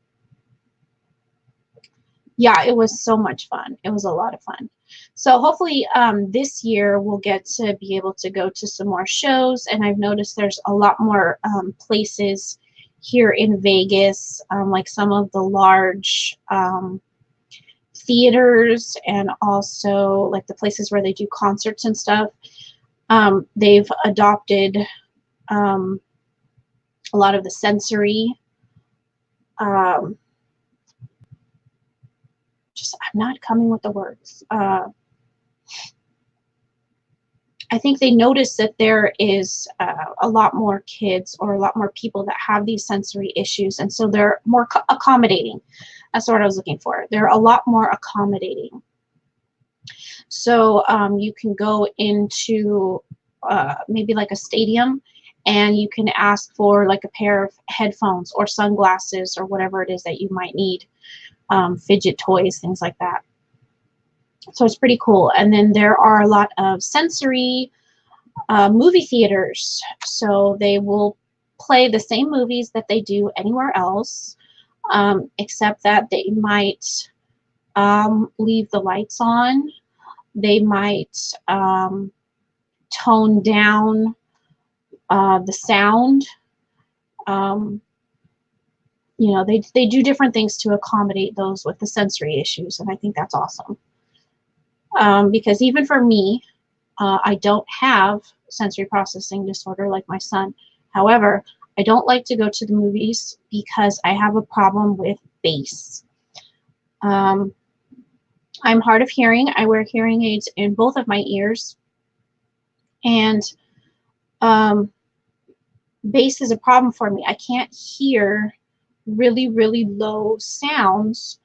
Yeah, it was so much fun. It was a lot of fun. So hopefully this year we'll get to be able to go to some more shows. And I've noticed there's a lot more places here in Vegas, like some of the large theaters and also like the places where they do concerts and stuff. They've adopted a lot of the sensory I'm not coming with the words. I think they notice that there is a lot more kids or a lot more people that have these sensory issues, and so they're more accommodating. That's what I was looking for. They're a lot more accommodating. So you can go into maybe like a stadium, and you can ask for like a pair of headphones or sunglasses or whatever it is that you might need, fidget toys, things like that. So it's pretty cool. And then there are a lot of sensory movie theaters. So they will play the same movies that they do anywhere else, except that they might leave the lights on. They might tone down the sound. You know, they do different things to accommodate those with the sensory issues, and I think that's awesome. Because even for me, I don't have sensory processing disorder like my son. However, I don't like to go to the movies because I have a problem with bass. I'm hard of hearing. I wear hearing aids in both of my ears, and bass is a problem for me. I can't hear really, really low sounds,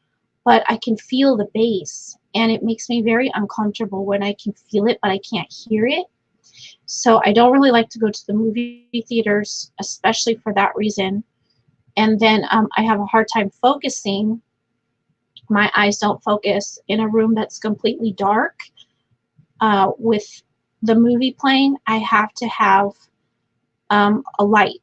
but I can feel the bass, and it makes me very uncomfortable when I can feel it, but I can't hear it. So I don't really like to go to the movie theaters, especially for that reason. And then I have a hard time focusing. My eyes don't focus in a room that's completely dark. With the movie playing, I have to have a light.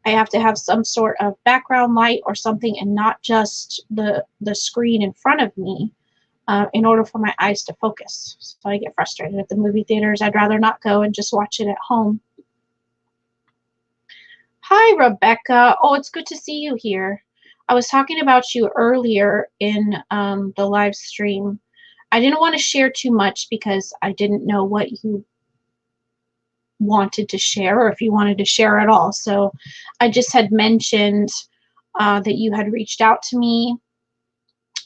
I have to have some sort of background light or something, and not just the screen in front of me, in order for my eyes to focus. So I get frustrated at the movie theaters. I'd rather not go and just watch it at home. Hi, Rebecca. Oh, it's good to see you here. I was talking about you earlier in the live stream. I didn't want to share too much because I didn't know what you wanted to share, or if you wanted to share at all. So I just had mentioned that you had reached out to me,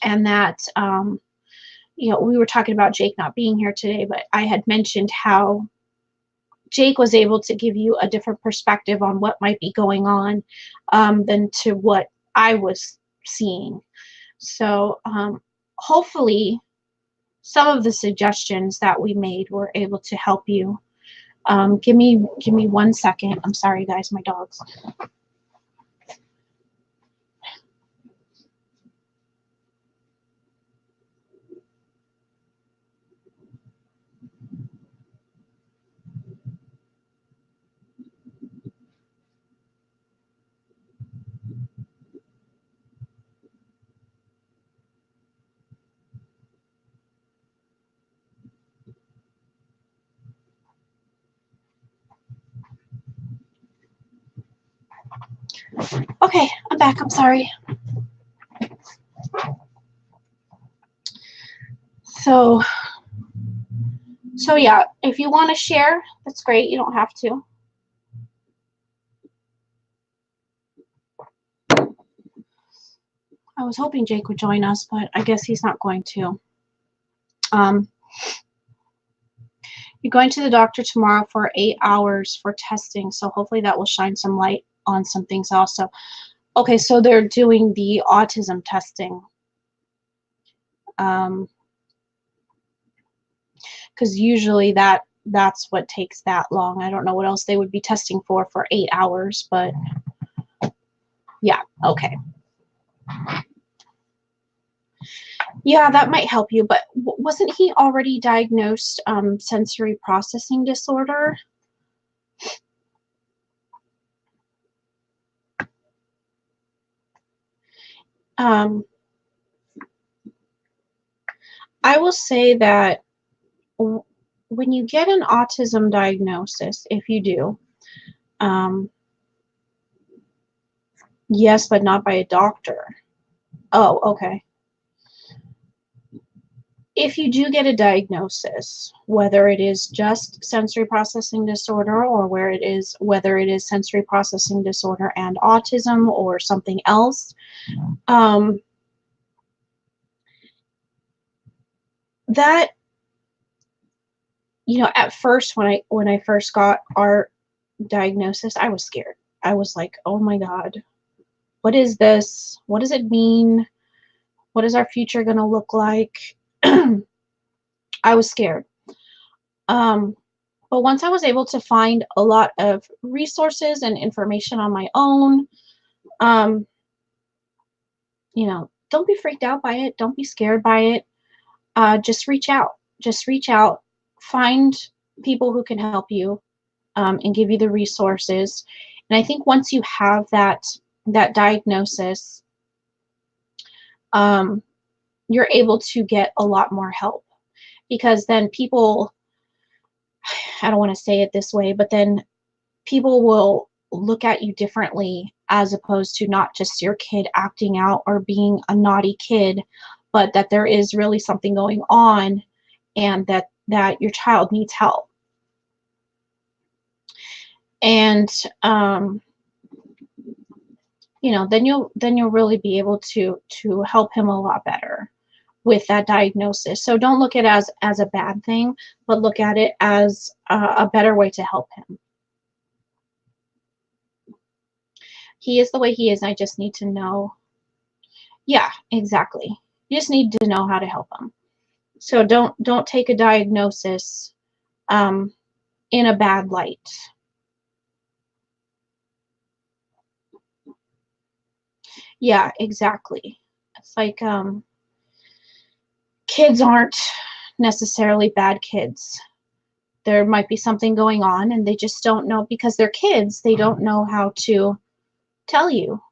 and that you know, we were talking about Jake not being here today, but I had mentioned how Jake was able to give you a different perspective on what might be going on than to what I was seeing. So hopefully some of the suggestions that we made were able to help you. Give me 1 second. I'm sorry, guys, my dogs. Okay, I'm back. I'm sorry. So yeah, if you want to share, that's great. You don't have to. I was hoping Jake would join us, but I guess he's not going to. You're going to the doctor tomorrow for 8 hours for testing, so hopefully that will shine some light on some things also. Okay, so they're doing the autism testing. Because usually that's what takes that long. I don't know what else they would be testing for 8 hours, but yeah, okay. Yeah, that might help you, but wasn't he already diagnosed sensory processing disorder? I will say that when you get an autism diagnosis, if you do, yes, but not by a doctor. Oh, okay. If you do get a diagnosis, whether it is just sensory processing disorder, or whether it is sensory processing disorder and autism or something else, that you know, at first when I first got our diagnosis, I was scared. I was like, "Oh my God, what is this? What does it mean? What is our future going to look like?" I was scared. Um, but once I was able to find a lot of resources and information on my own, um, you know, don't be freaked out by it. Don't be scared by it. Just reach out. Just reach out. Find people who can help you, and give you the resources. And I think once you have that diagnosis, um, you're able to get a lot more help, because then people, I don't want to say it this way, but then people will look at you differently, as opposed to not just your kid acting out or being a naughty kid, but that there is really something going on, and that your child needs help. And you know, then you'll really be able to help him a lot better with that diagnosis. So don't look at it as a bad thing, but look at it as a better way to help him. He is the way he is. I just need to know. Yeah, exactly. You just need to know how to help him. So don't take a diagnosis um, in a bad light. Yeah, exactly. It's like kids aren't necessarily bad kids. There might be something going on, and they just don't know, because they're kids. They don't know how to tell you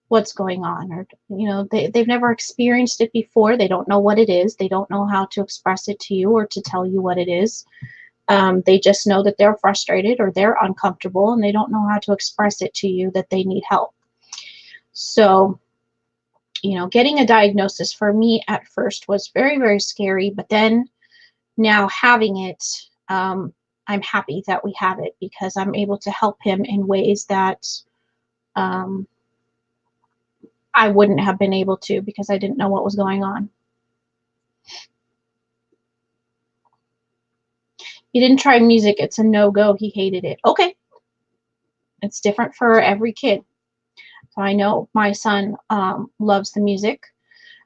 what's going on, or you know, they've never experienced it before. They don't know what it is. They don't know how to express it to you or to tell you what it is. They just know that they're frustrated or they're uncomfortable, and they don't know how to express it to you that they need help. So, you know, getting a diagnosis for me at first was very, very scary, but then now having it, I'm happy that we have it, because I'm able to help him in ways that um, I wouldn't have been able to, because I didn't know what was going on. He didn't try music. It's a no-go. He hated it. Okay. It's different for every kid. So I know my son loves the music.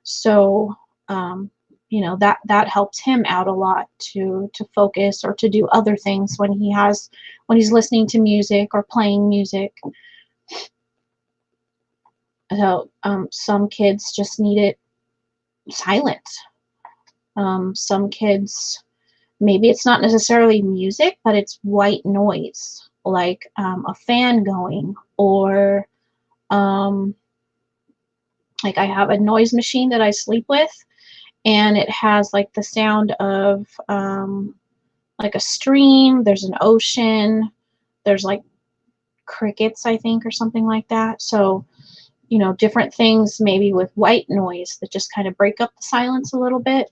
So, you know, that helps him out a lot to focus or to do other things when he's listening to music or playing music. So some kids just need it silent. Some kids, maybe it's not necessarily music, but it's white noise, like a fan going, or like I have a noise machine that I sleep with, and it has like the sound of like a stream, there's an ocean, there's like crickets, I think, or something like that. So, you know, different things maybe with white noise that just kind of break up the silence a little bit.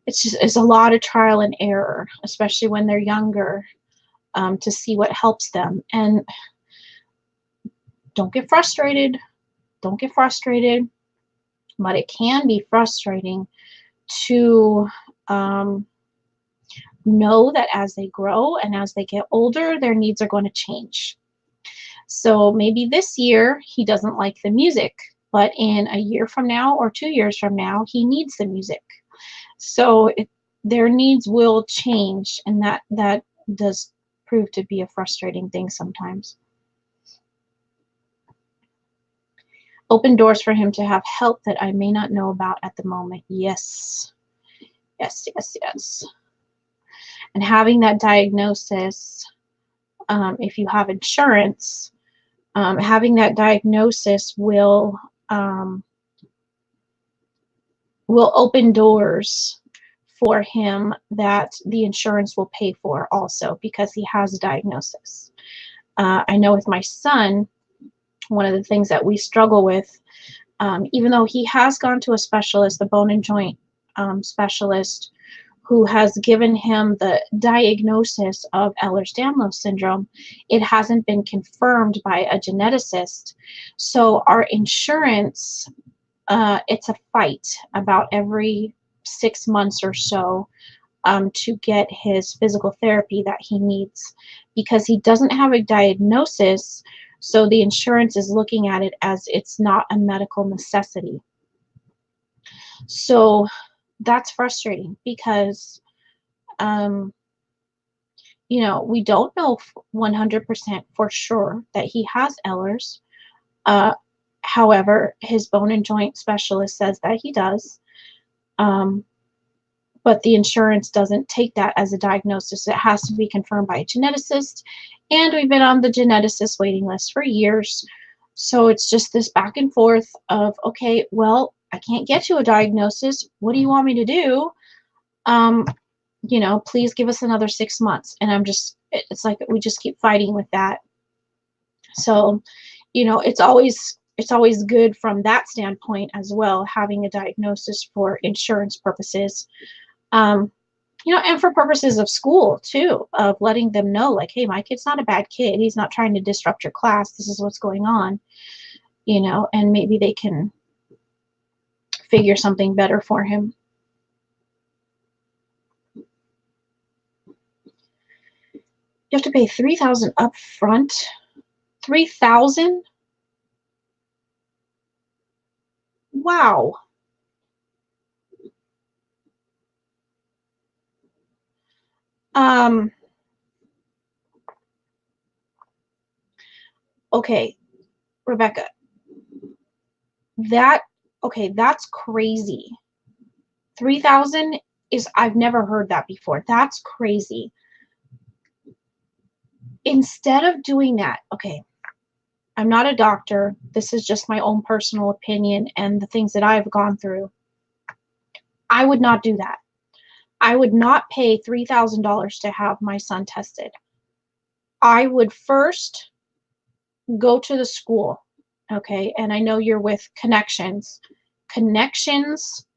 It's a lot of trial and error, especially when they're younger, to see what helps them. And don't get frustrated. Don't get frustrated. But it can be frustrating to know that as they grow and as they get older, their needs are going to change. So maybe this year he doesn't like the music, but in a year from now or 2 years from now, he needs the music. So their needs will change, and that does prove to be a frustrating thing sometimes. Open doors for him to have help that I may not know about at the moment. Yes. Yes, yes, yes. And having that diagnosis, if you have insurance, having that diagnosis will open doors for him that the insurance will pay for also, because he has a diagnosis. I know with my son, one of the things that we struggle with, even though he has gone to a specialist, the bone and joint specialist, who has given him the diagnosis of Ehlers-Danlos syndrome, it hasn't been confirmed by a geneticist. So our insurance, it's a fight about every 6 months or so to get his physical therapy that he needs, because he doesn't have a diagnosis, so the insurance is looking at it as it's not a medical necessity. So that's frustrating because, you know, we don't know 100% for sure that he has Ehlers. However, his bone and joint specialist says that he does. But the insurance doesn't take that as a diagnosis. It has to be confirmed by a geneticist, and we've been on the geneticist waiting list for years. So it's just this back and forth of, okay, well, I can't get to a diagnosis. What do you want me to do? You know, please give us another 6 months. And it's like we just keep fighting with that. So, you know, it's always good from that standpoint as well, having a diagnosis for insurance purposes. You know, and for purposes of school too, of letting them know, like, hey, my kid's not a bad kid. He's not trying to disrupt your class. This is what's going on, you know, and maybe they can figure something better for him. You have to pay $3,000 up front. $3,000? Wow. Okay, Rebecca, that's crazy. 3,000 is, I've never heard that before. That's crazy. Instead of doing that, okay, I'm not a doctor. This is just my own personal opinion and the things that I've gone through. I would not do that. I would not pay $3,000 to have my son tested. I would first go to the school, okay? And I know you're with Connections. Connections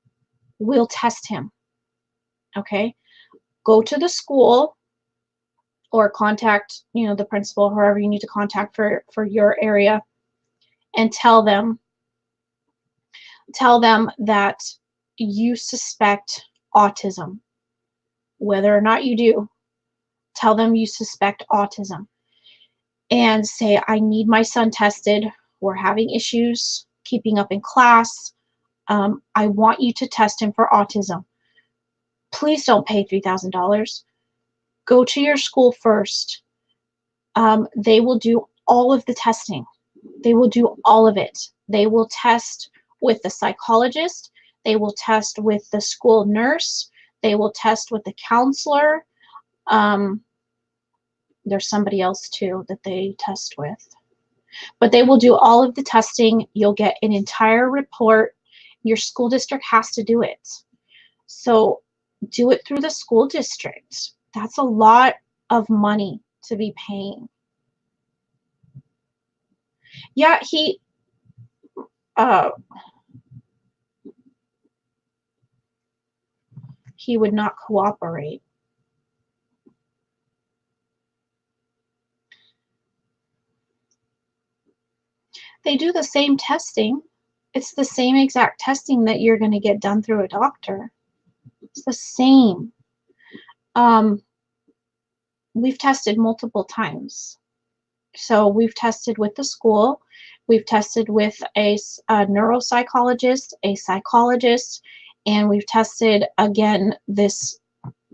will test him, okay? Go to the school or contact, you know, the principal, whoever you need to contact for your area, and tell them that you suspect autism. Whether or not you do, tell them you suspect autism and say, I need my son tested. We're having issues keeping up in class. I want you to test him for autism. Please don't pay $3,000. Go to your school first. They will do all of the testing. They will do all of it. They will test with the psychologist. They will test with the school nurse. They will test with the counselor. There's somebody else too that they test with. But they will do all of the testing. You'll get an entire report. Your school district has to do it. So do it through the school district. That's a lot of money to be paying. Yeah, he would not cooperate. They do the same testing. It's the same exact testing that you're going to get done through a doctor. It's the same. We've tested multiple times. So we've tested with the school. We've tested with a neuropsychologist, a psychologist, and we've tested again this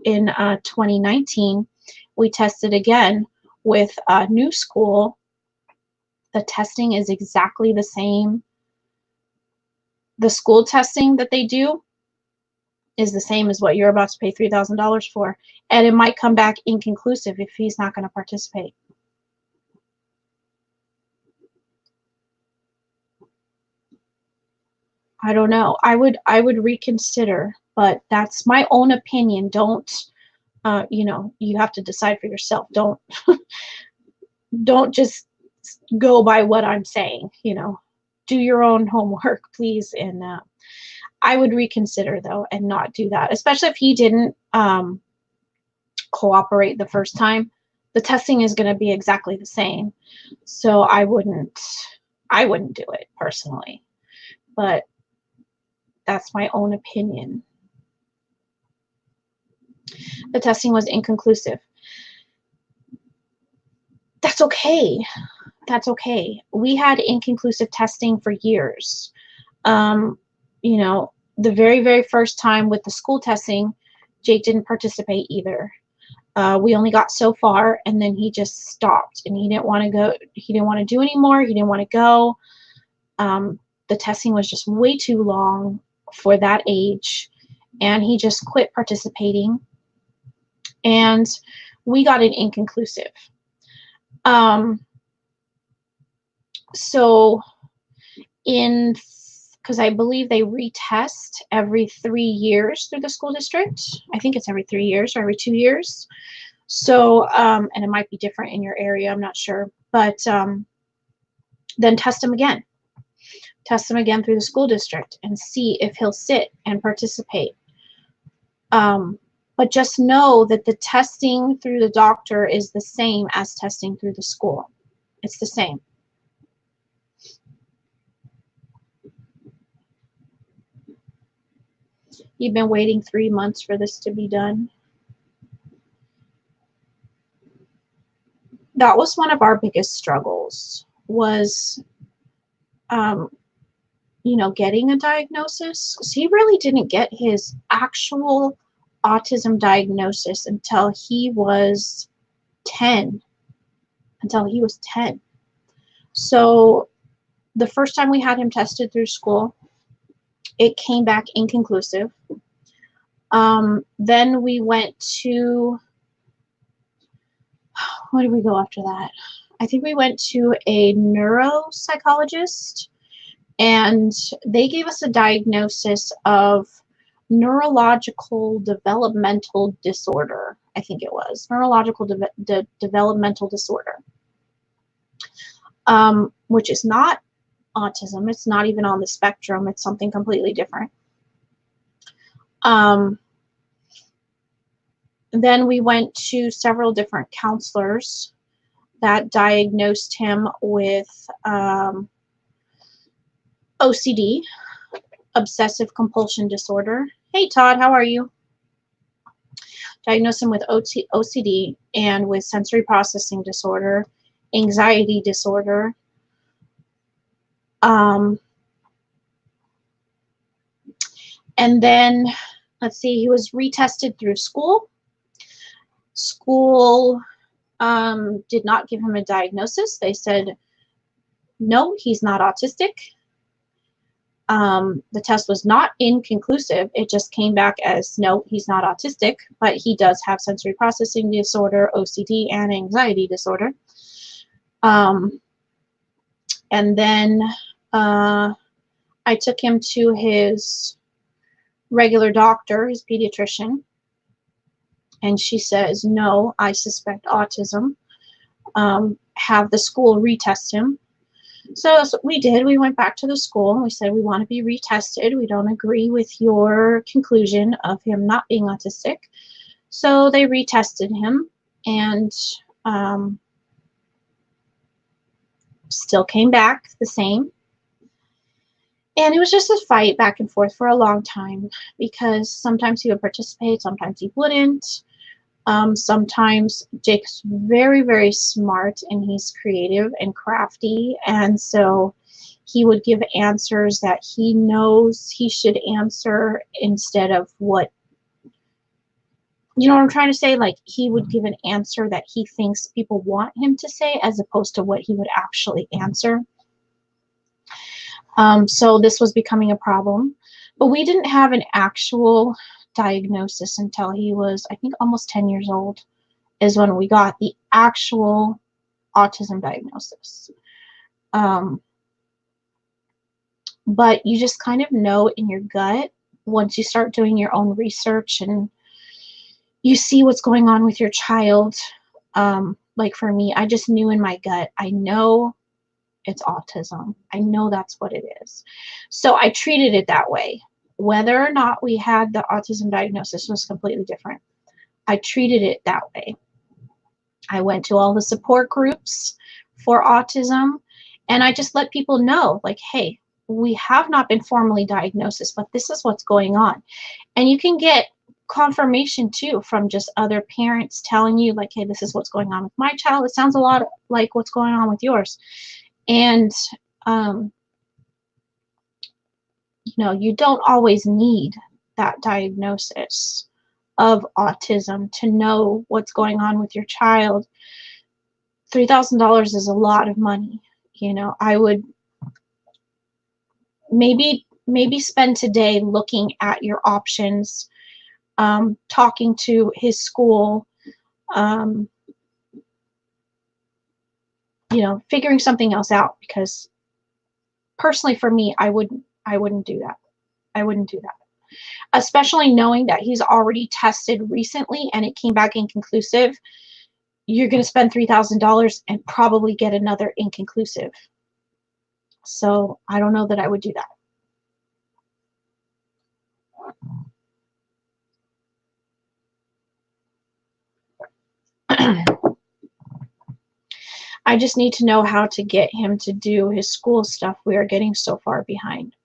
in 2019. We tested again with a new school. The testing is exactly the same. The school testing that they do is the same as what you're about to pay $3,000 for. And it might come back inconclusive if he's not going to participate. I don't know. I would reconsider, but that's my own opinion. Don't, you know, you have to decide for yourself. Don't just go by what I'm saying, you know. Do your own homework, please. And I would reconsider, though, and not do that, especially if he didn't cooperate the first time. The testing is going to be exactly the same. So I wouldn't do it personally, but that's my own opinion. The testing was inconclusive. That's okay. That's okay. We had inconclusive testing for years. You know, the very, very first time with the school testing, Jake didn't participate either. We only got so far, and then he just stopped, and he didn't want to go. He didn't want to do anymore. He didn't want to go. The testing was just way too long for that age, and he just quit participating, and we got an inconclusive. So because I believe they retest every 3 years through the school district. I think it's every 3 years or every 2 years. So, and it might be different in your area, I'm not sure. But then test him again. Test him again through the school district and see if he'll sit and participate. But just know that the testing through the doctor is the same as testing through the school. It's the same. You've been waiting 3 months for this to be done. That was one of our biggest struggles, was, you know, getting a diagnosis. So he really didn't get his actual autism diagnosis until he was 10. Until he was 10. So the first time we had him tested through school, it came back inconclusive. Then we went to, where did we go after that? I think we went to a neuropsychologist, and they gave us a diagnosis of neurological developmental disorder. I think it was neurological developmental disorder, which is not autism. It's not even on the spectrum. It's something completely different. Then we went to several different counselors that diagnosed him with OCD, obsessive compulsion disorder. Hey Todd, how are you? Diagnosed him with OCD and with sensory processing disorder, anxiety disorder. And then, let's see, he was retested through school. School did not give him a diagnosis. They said, no, he's not autistic. The test was not inconclusive. It just came back as, no, he's not autistic, but he does have sensory processing disorder, OCD, and anxiety disorder. And then I took him to his regular doctor, his pediatrician, and she says, no, I suspect autism. Have the school retest him. So that's what we did. We went back to the school and we said, we want to be retested. We don't agree with your conclusion of him not being autistic. So they retested him, and still came back the same. And it was just a fight back and forth for a long time, because sometimes he would participate, sometimes he wouldn't. Sometimes Jake's very, very smart, and he's creative and crafty, and so he would give answers that he knows he should answer instead of what, you know what I'm trying to say? Like, he would give an answer that he thinks people want him to say, as opposed to what he would actually answer. So this was becoming a problem, but we didn't have an actual diagnosis until he was, I think, almost 10 years old is when we got the actual autism diagnosis. But you just kind of know in your gut once you start doing your own research and you see what's going on with your child. Like for me, I just knew in my gut, I know it's autism. I know that's what it is. So I treated it that way. Whether or not we had the autism diagnosis was completely different. I treated it that way. I went to all the support groups for autism, and I just let people know, like, hey, we have not been formally diagnosed, but this is what's going on. And you can get confirmation too from just other parents telling you like, hey, this is what's going on with my child. It sounds a lot like what's going on with yours. And you know, you don't always need that diagnosis of autism to know what's going on with your child. $3,000 is a lot of money. You know, I would maybe spend today looking at your options, talking to his school, um, you know, figuring something else out, because personally for me, I wouldn't do that. I wouldn't do that. Especially knowing that he's already tested recently and it came back inconclusive. You're going to spend $3,000 and probably get another inconclusive. So I don't know that I would do that. I just need to know how to get him to do his school stuff. We are getting so far behind.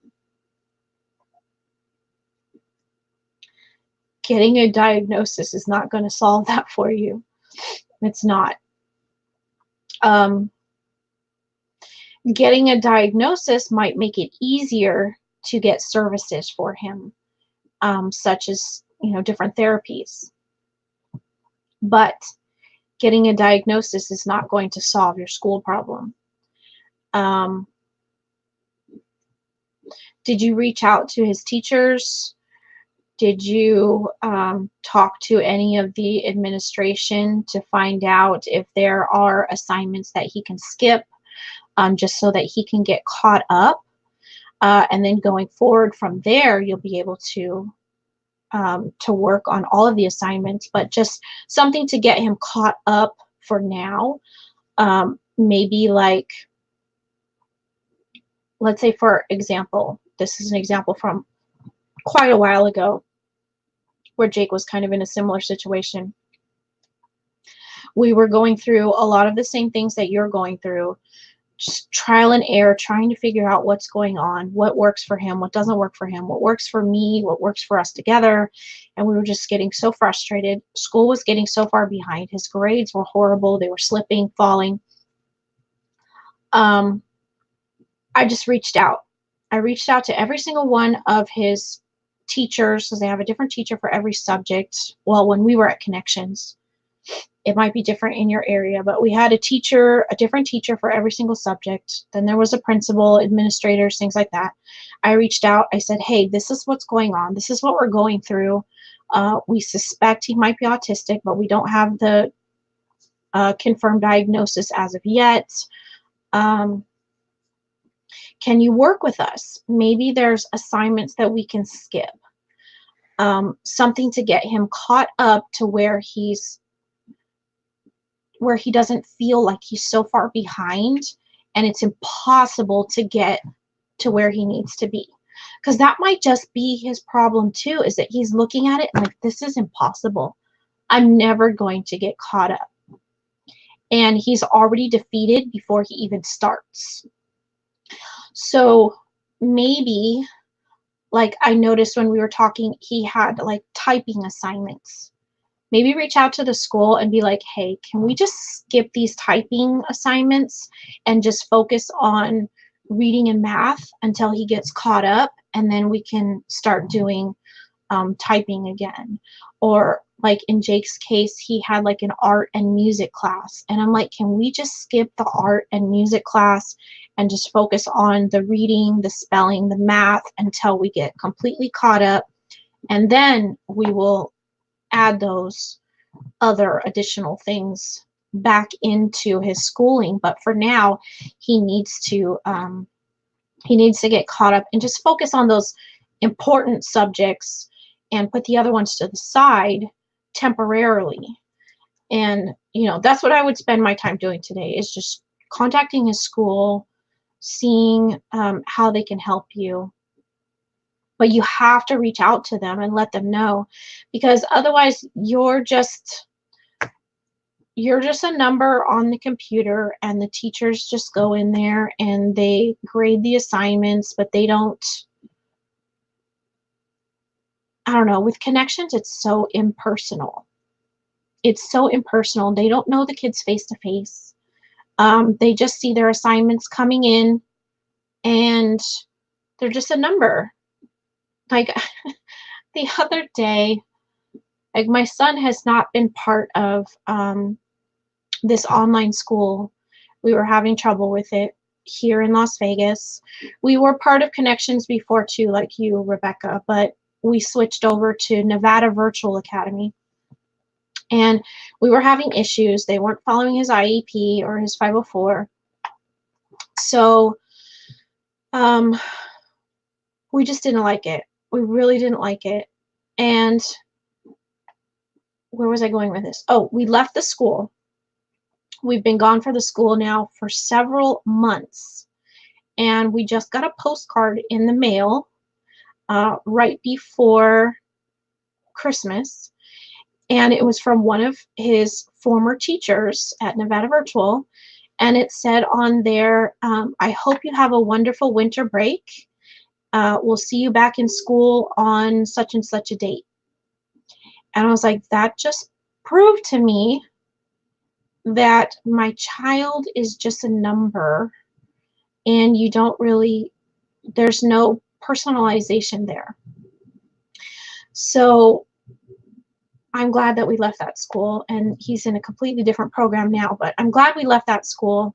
Getting a diagnosis is not going to solve that for you. It's not. Getting a diagnosis might make it easier to get services for him, such as, you know, different therapies. But getting a diagnosis is not going to solve your school problem. Did you reach out to his teachers? Did you talk to any of the administration to find out if there are assignments that he can skip, just so that he can get caught up? And then going forward from there, you'll be able to work on all of the assignments, but just something to get him caught up for now. Maybe like, let's say for example, this is an example from quite a while ago where Jake was kind of in a similar situation. We were going through a lot of the same things that you're going through, just trial and error, trying to figure out what's going on, what works for him, what doesn't work for him, what works for me, what works for us together. And we were just getting so frustrated. School was getting so far behind. His grades were horrible. They were slipping, falling. I just reached out. I reached out to every single one of his teachers, because they have a different teacher for every subject. Well, when we were at Connections, it might be different in your area, but we had a different teacher for every single subject. Then there was a principal, administrators, things like that. I reached out. I said, hey, this is what's going on. This is what we're going through. We suspect he might be autistic, but we don't have the confirmed diagnosis as of yet. Can you work with us? Maybe there's assignments that we can skip. Something to get him caught up to where he doesn't feel like he's so far behind and it's impossible to get to where he needs to be. Because that might just be his problem too, is that he's looking at it like, this is impossible. I'm never going to get caught up. And he's already defeated before he even starts. So maybe, like I noticed when we were talking, he had like typing assignments. Maybe reach out to the school and be like, hey, can we just skip these typing assignments and just focus on reading and math until he gets caught up, and then we can start doing typing again. Or like in Jake's case, he had like an art and music class, and I'm like, can we just skip the art and music class and just focus on the reading, the spelling, the math until we get completely caught up, and then we will add those other additional things back into his schooling. But for now, he needs to get caught up and just focus on those important subjects and put the other ones to the side temporarily. And you know, that's what I would spend my time doing today, is just contacting his school, seeing how they can help you. But you have to reach out to them and let them know, because otherwise you're just a number on the computer, and the teachers just go in there and they grade the assignments, but they don't I don't know, with connections, it's so impersonal. It's so impersonal. They don't know the kids face to face. They just see their assignments coming in, and they're just a number. Like the other day, like my son has not been part of this online school. We were having trouble with it here in Las Vegas. We were part of Connections before too, like you, Rebecca, but we switched over to Nevada Virtual Academy. And we were having issues. They weren't following his IEP or his 504. So we just didn't like it. We really didn't like it. And where was I going with this? Oh, we left the school. We've been gone for the school now for several months. And we just got a postcard in the mail right before Christmas. And it was from one of his former teachers at Nevada Virtual. And it said on there, I hope you have a wonderful winter break. We'll see you back in school on such and such a date. And I was like, that just proved to me that my child is just a number, and you don't really, there's no personalization there. So I'm glad that we left that school, and he's in a completely different program now, but I'm glad we left that school.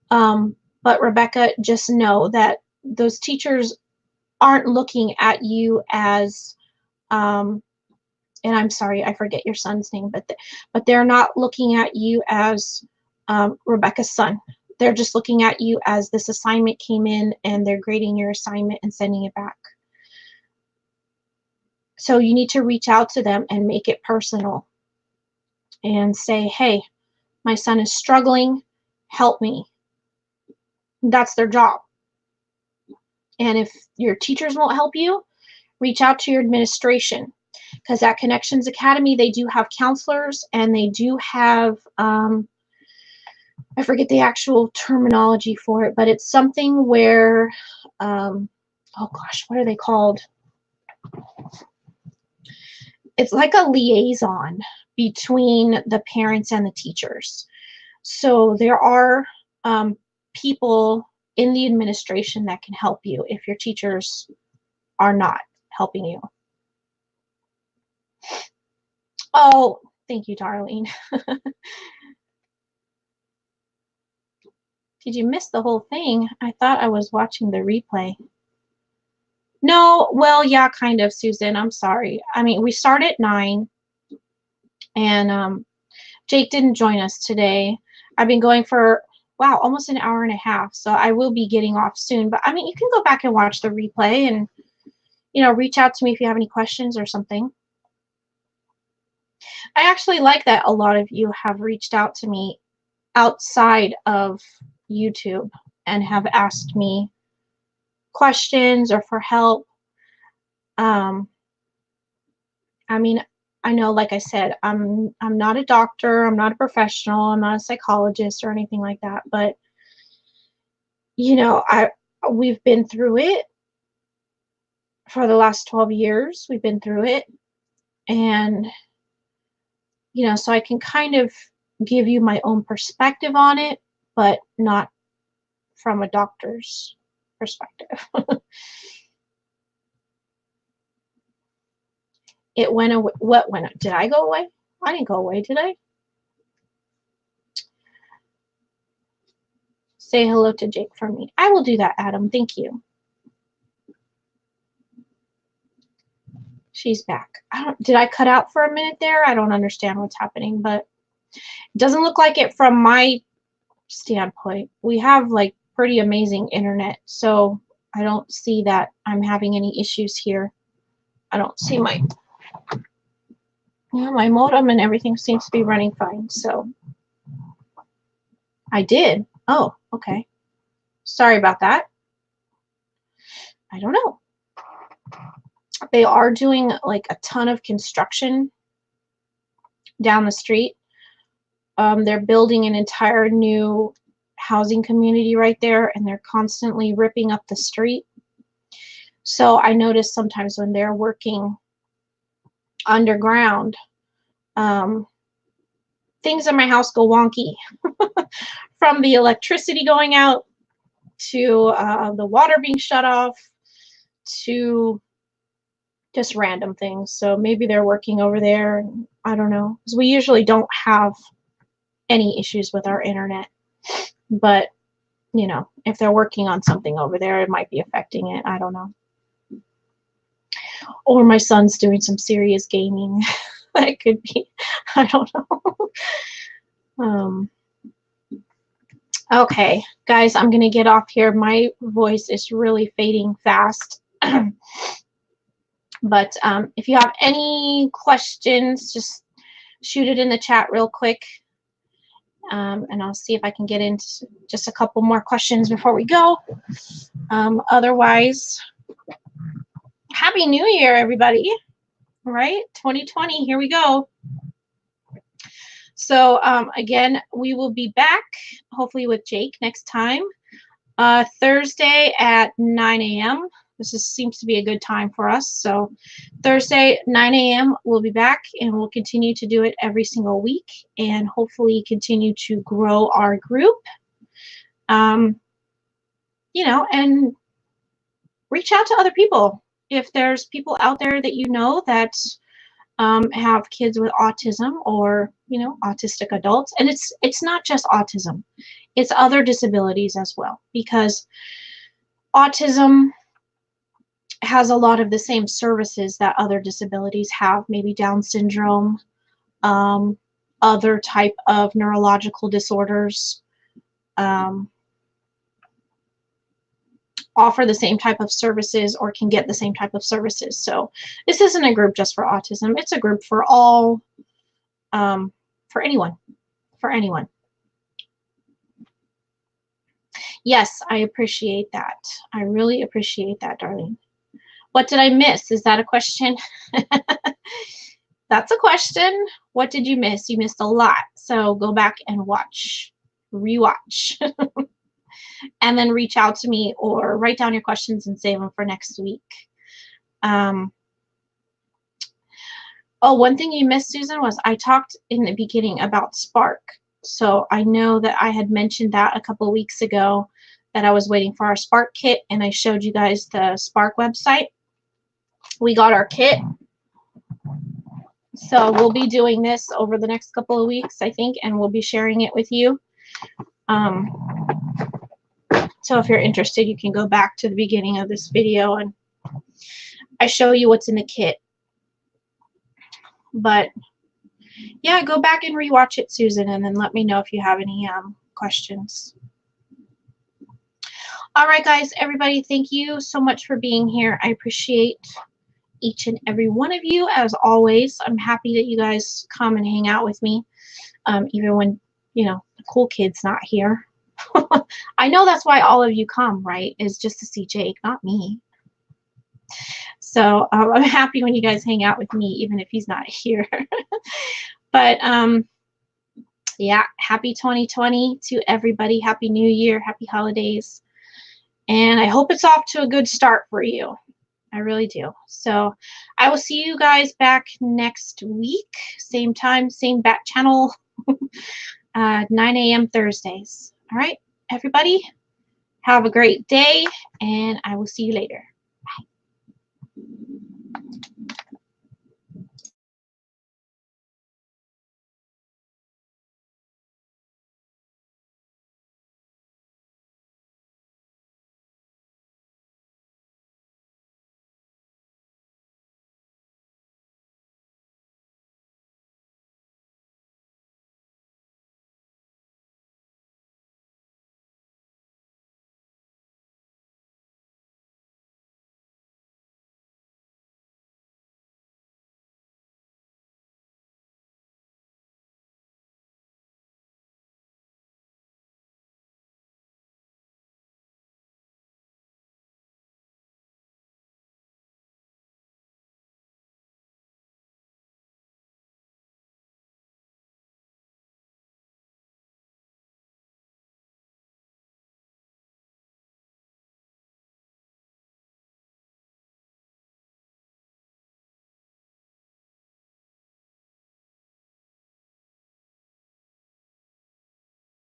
But Rebecca, just know that those teachers aren't looking at you as, and I'm sorry, I forget your son's name, but they're not looking at you as Rebecca's son. They're just looking at you as this assignment came in, and they're grading your assignment and sending it back. So you need to reach out to them and make it personal and say, hey, my son is struggling, help me. That's their job. And if your teachers won't help you, reach out to your administration, because at Connections Academy, they do have counselors, and they do have, I forget the actual terminology for it, but it's something where, oh gosh, what are they called? It's like a liaison between the parents and the teachers. So there are people in the administration that can help you if your teachers are not helping you. Oh, thank you, Darlene. Did you miss the whole thing? I thought I was watching the replay. No, well, yeah, kind of, Susan. I'm sorry. I mean, we start at 9, and Jake didn't join us today. I've been going for, wow, almost an hour and a half, so I will be getting off soon. But, I mean, you can go back and watch the replay and, you know, reach out to me if you have any questions or something. I actually like that a lot of you have reached out to me outside of YouTube and have asked me questions or for help. I mean, I know, like I said, I'm not a doctor, I'm not a professional, I'm not a psychologist or anything like that, but you know, we've been through it for the last 12 years. We've been through it, and you know, so I can kind of give you my own perspective on it, but not from a doctor's perspective. It went away. What went? Did I go away? I didn't go away, did I? Say hello to Jake for me. I will do that, Adam. Thank you. She's back. Did I cut out for a minute there? I don't understand what's happening, but it doesn't look like it from my standpoint. We have like pretty amazing internet, so I don't see that I'm having any issues here. I don't see my modem and everything seems to be running fine. So I did. Oh, okay. Sorry about that. I don't know. They are doing like a ton of construction down the street. They're building an entire new housing community right there, and they're constantly ripping up the street. So I notice sometimes when they're working underground, things in my house go wonky. From the electricity going out to the water being shut off to just random things. So maybe they're working over there. I don't know, because we usually don't have any issues with our internet. But, you know, if they're working on something over there, it might be affecting it. I don't know. Or my son's doing some serious gaming. That could be. I don't know. Okay, guys, I'm going to get off here. My voice is really fading fast. But if you have any questions, just shoot it in the chat real quick. And I'll see if I can get into just a couple more questions before we go. Otherwise, Happy New Year, everybody. All right, 2020, here we go. So again, we will be back, hopefully with Jake next time. Thursday at 9 a.m. This seems to be a good time for us. So Thursday, 9 a.m. we'll be back, and we'll continue to do it every single week and hopefully continue to grow our group. You know, and reach out to other people. If there's people out there that you know that have kids with autism or, you know, autistic adults, and it's not just autism, it's other disabilities as well, because autism has a lot of the same services that other disabilities have, maybe Down syndrome, other type of neurological disorders, offer the same type of services or can get the same type of services. So this isn't a group just for autism. It's a group for all, for anyone, for anyone. Yes, I appreciate that. I really appreciate that, darling. What did I miss? Is that a question? That's a question. What did you miss? You missed a lot. So go back and watch, rewatch. And then reach out to me or write down your questions and save them for next week. Oh, one thing you missed, Susan, was I talked in the beginning about Spark. So I know that I had mentioned that a couple of weeks ago, that I was waiting for our Spark kit, and I showed you guys the Spark website. We got our kit. So we'll be doing this over the next couple of weeks, I think, and we'll be sharing it with you. So if you're interested, you can go back to the beginning of this video and I show you what's in the kit. But yeah, go back and rewatch it, Susan, and then let me know if you have any questions. All right, guys, everybody, thank you so much for being here. I appreciate each and every one of you, as always. I'm happy that you guys come and hang out with me, even when, you know, the cool kid's not here. I know that's why all of you come, right? Is just to see Jake, not me. So I'm happy when you guys hang out with me, even if he's not here. But yeah, happy 2020 to everybody. Happy New Year, happy holidays. And I hope it's off to a good start for you. I really do. So I will see you guys back next week. Same time, same back channel, 9 a.m. Thursdays. All right, everybody, have a great day, and I will see you later. Bye.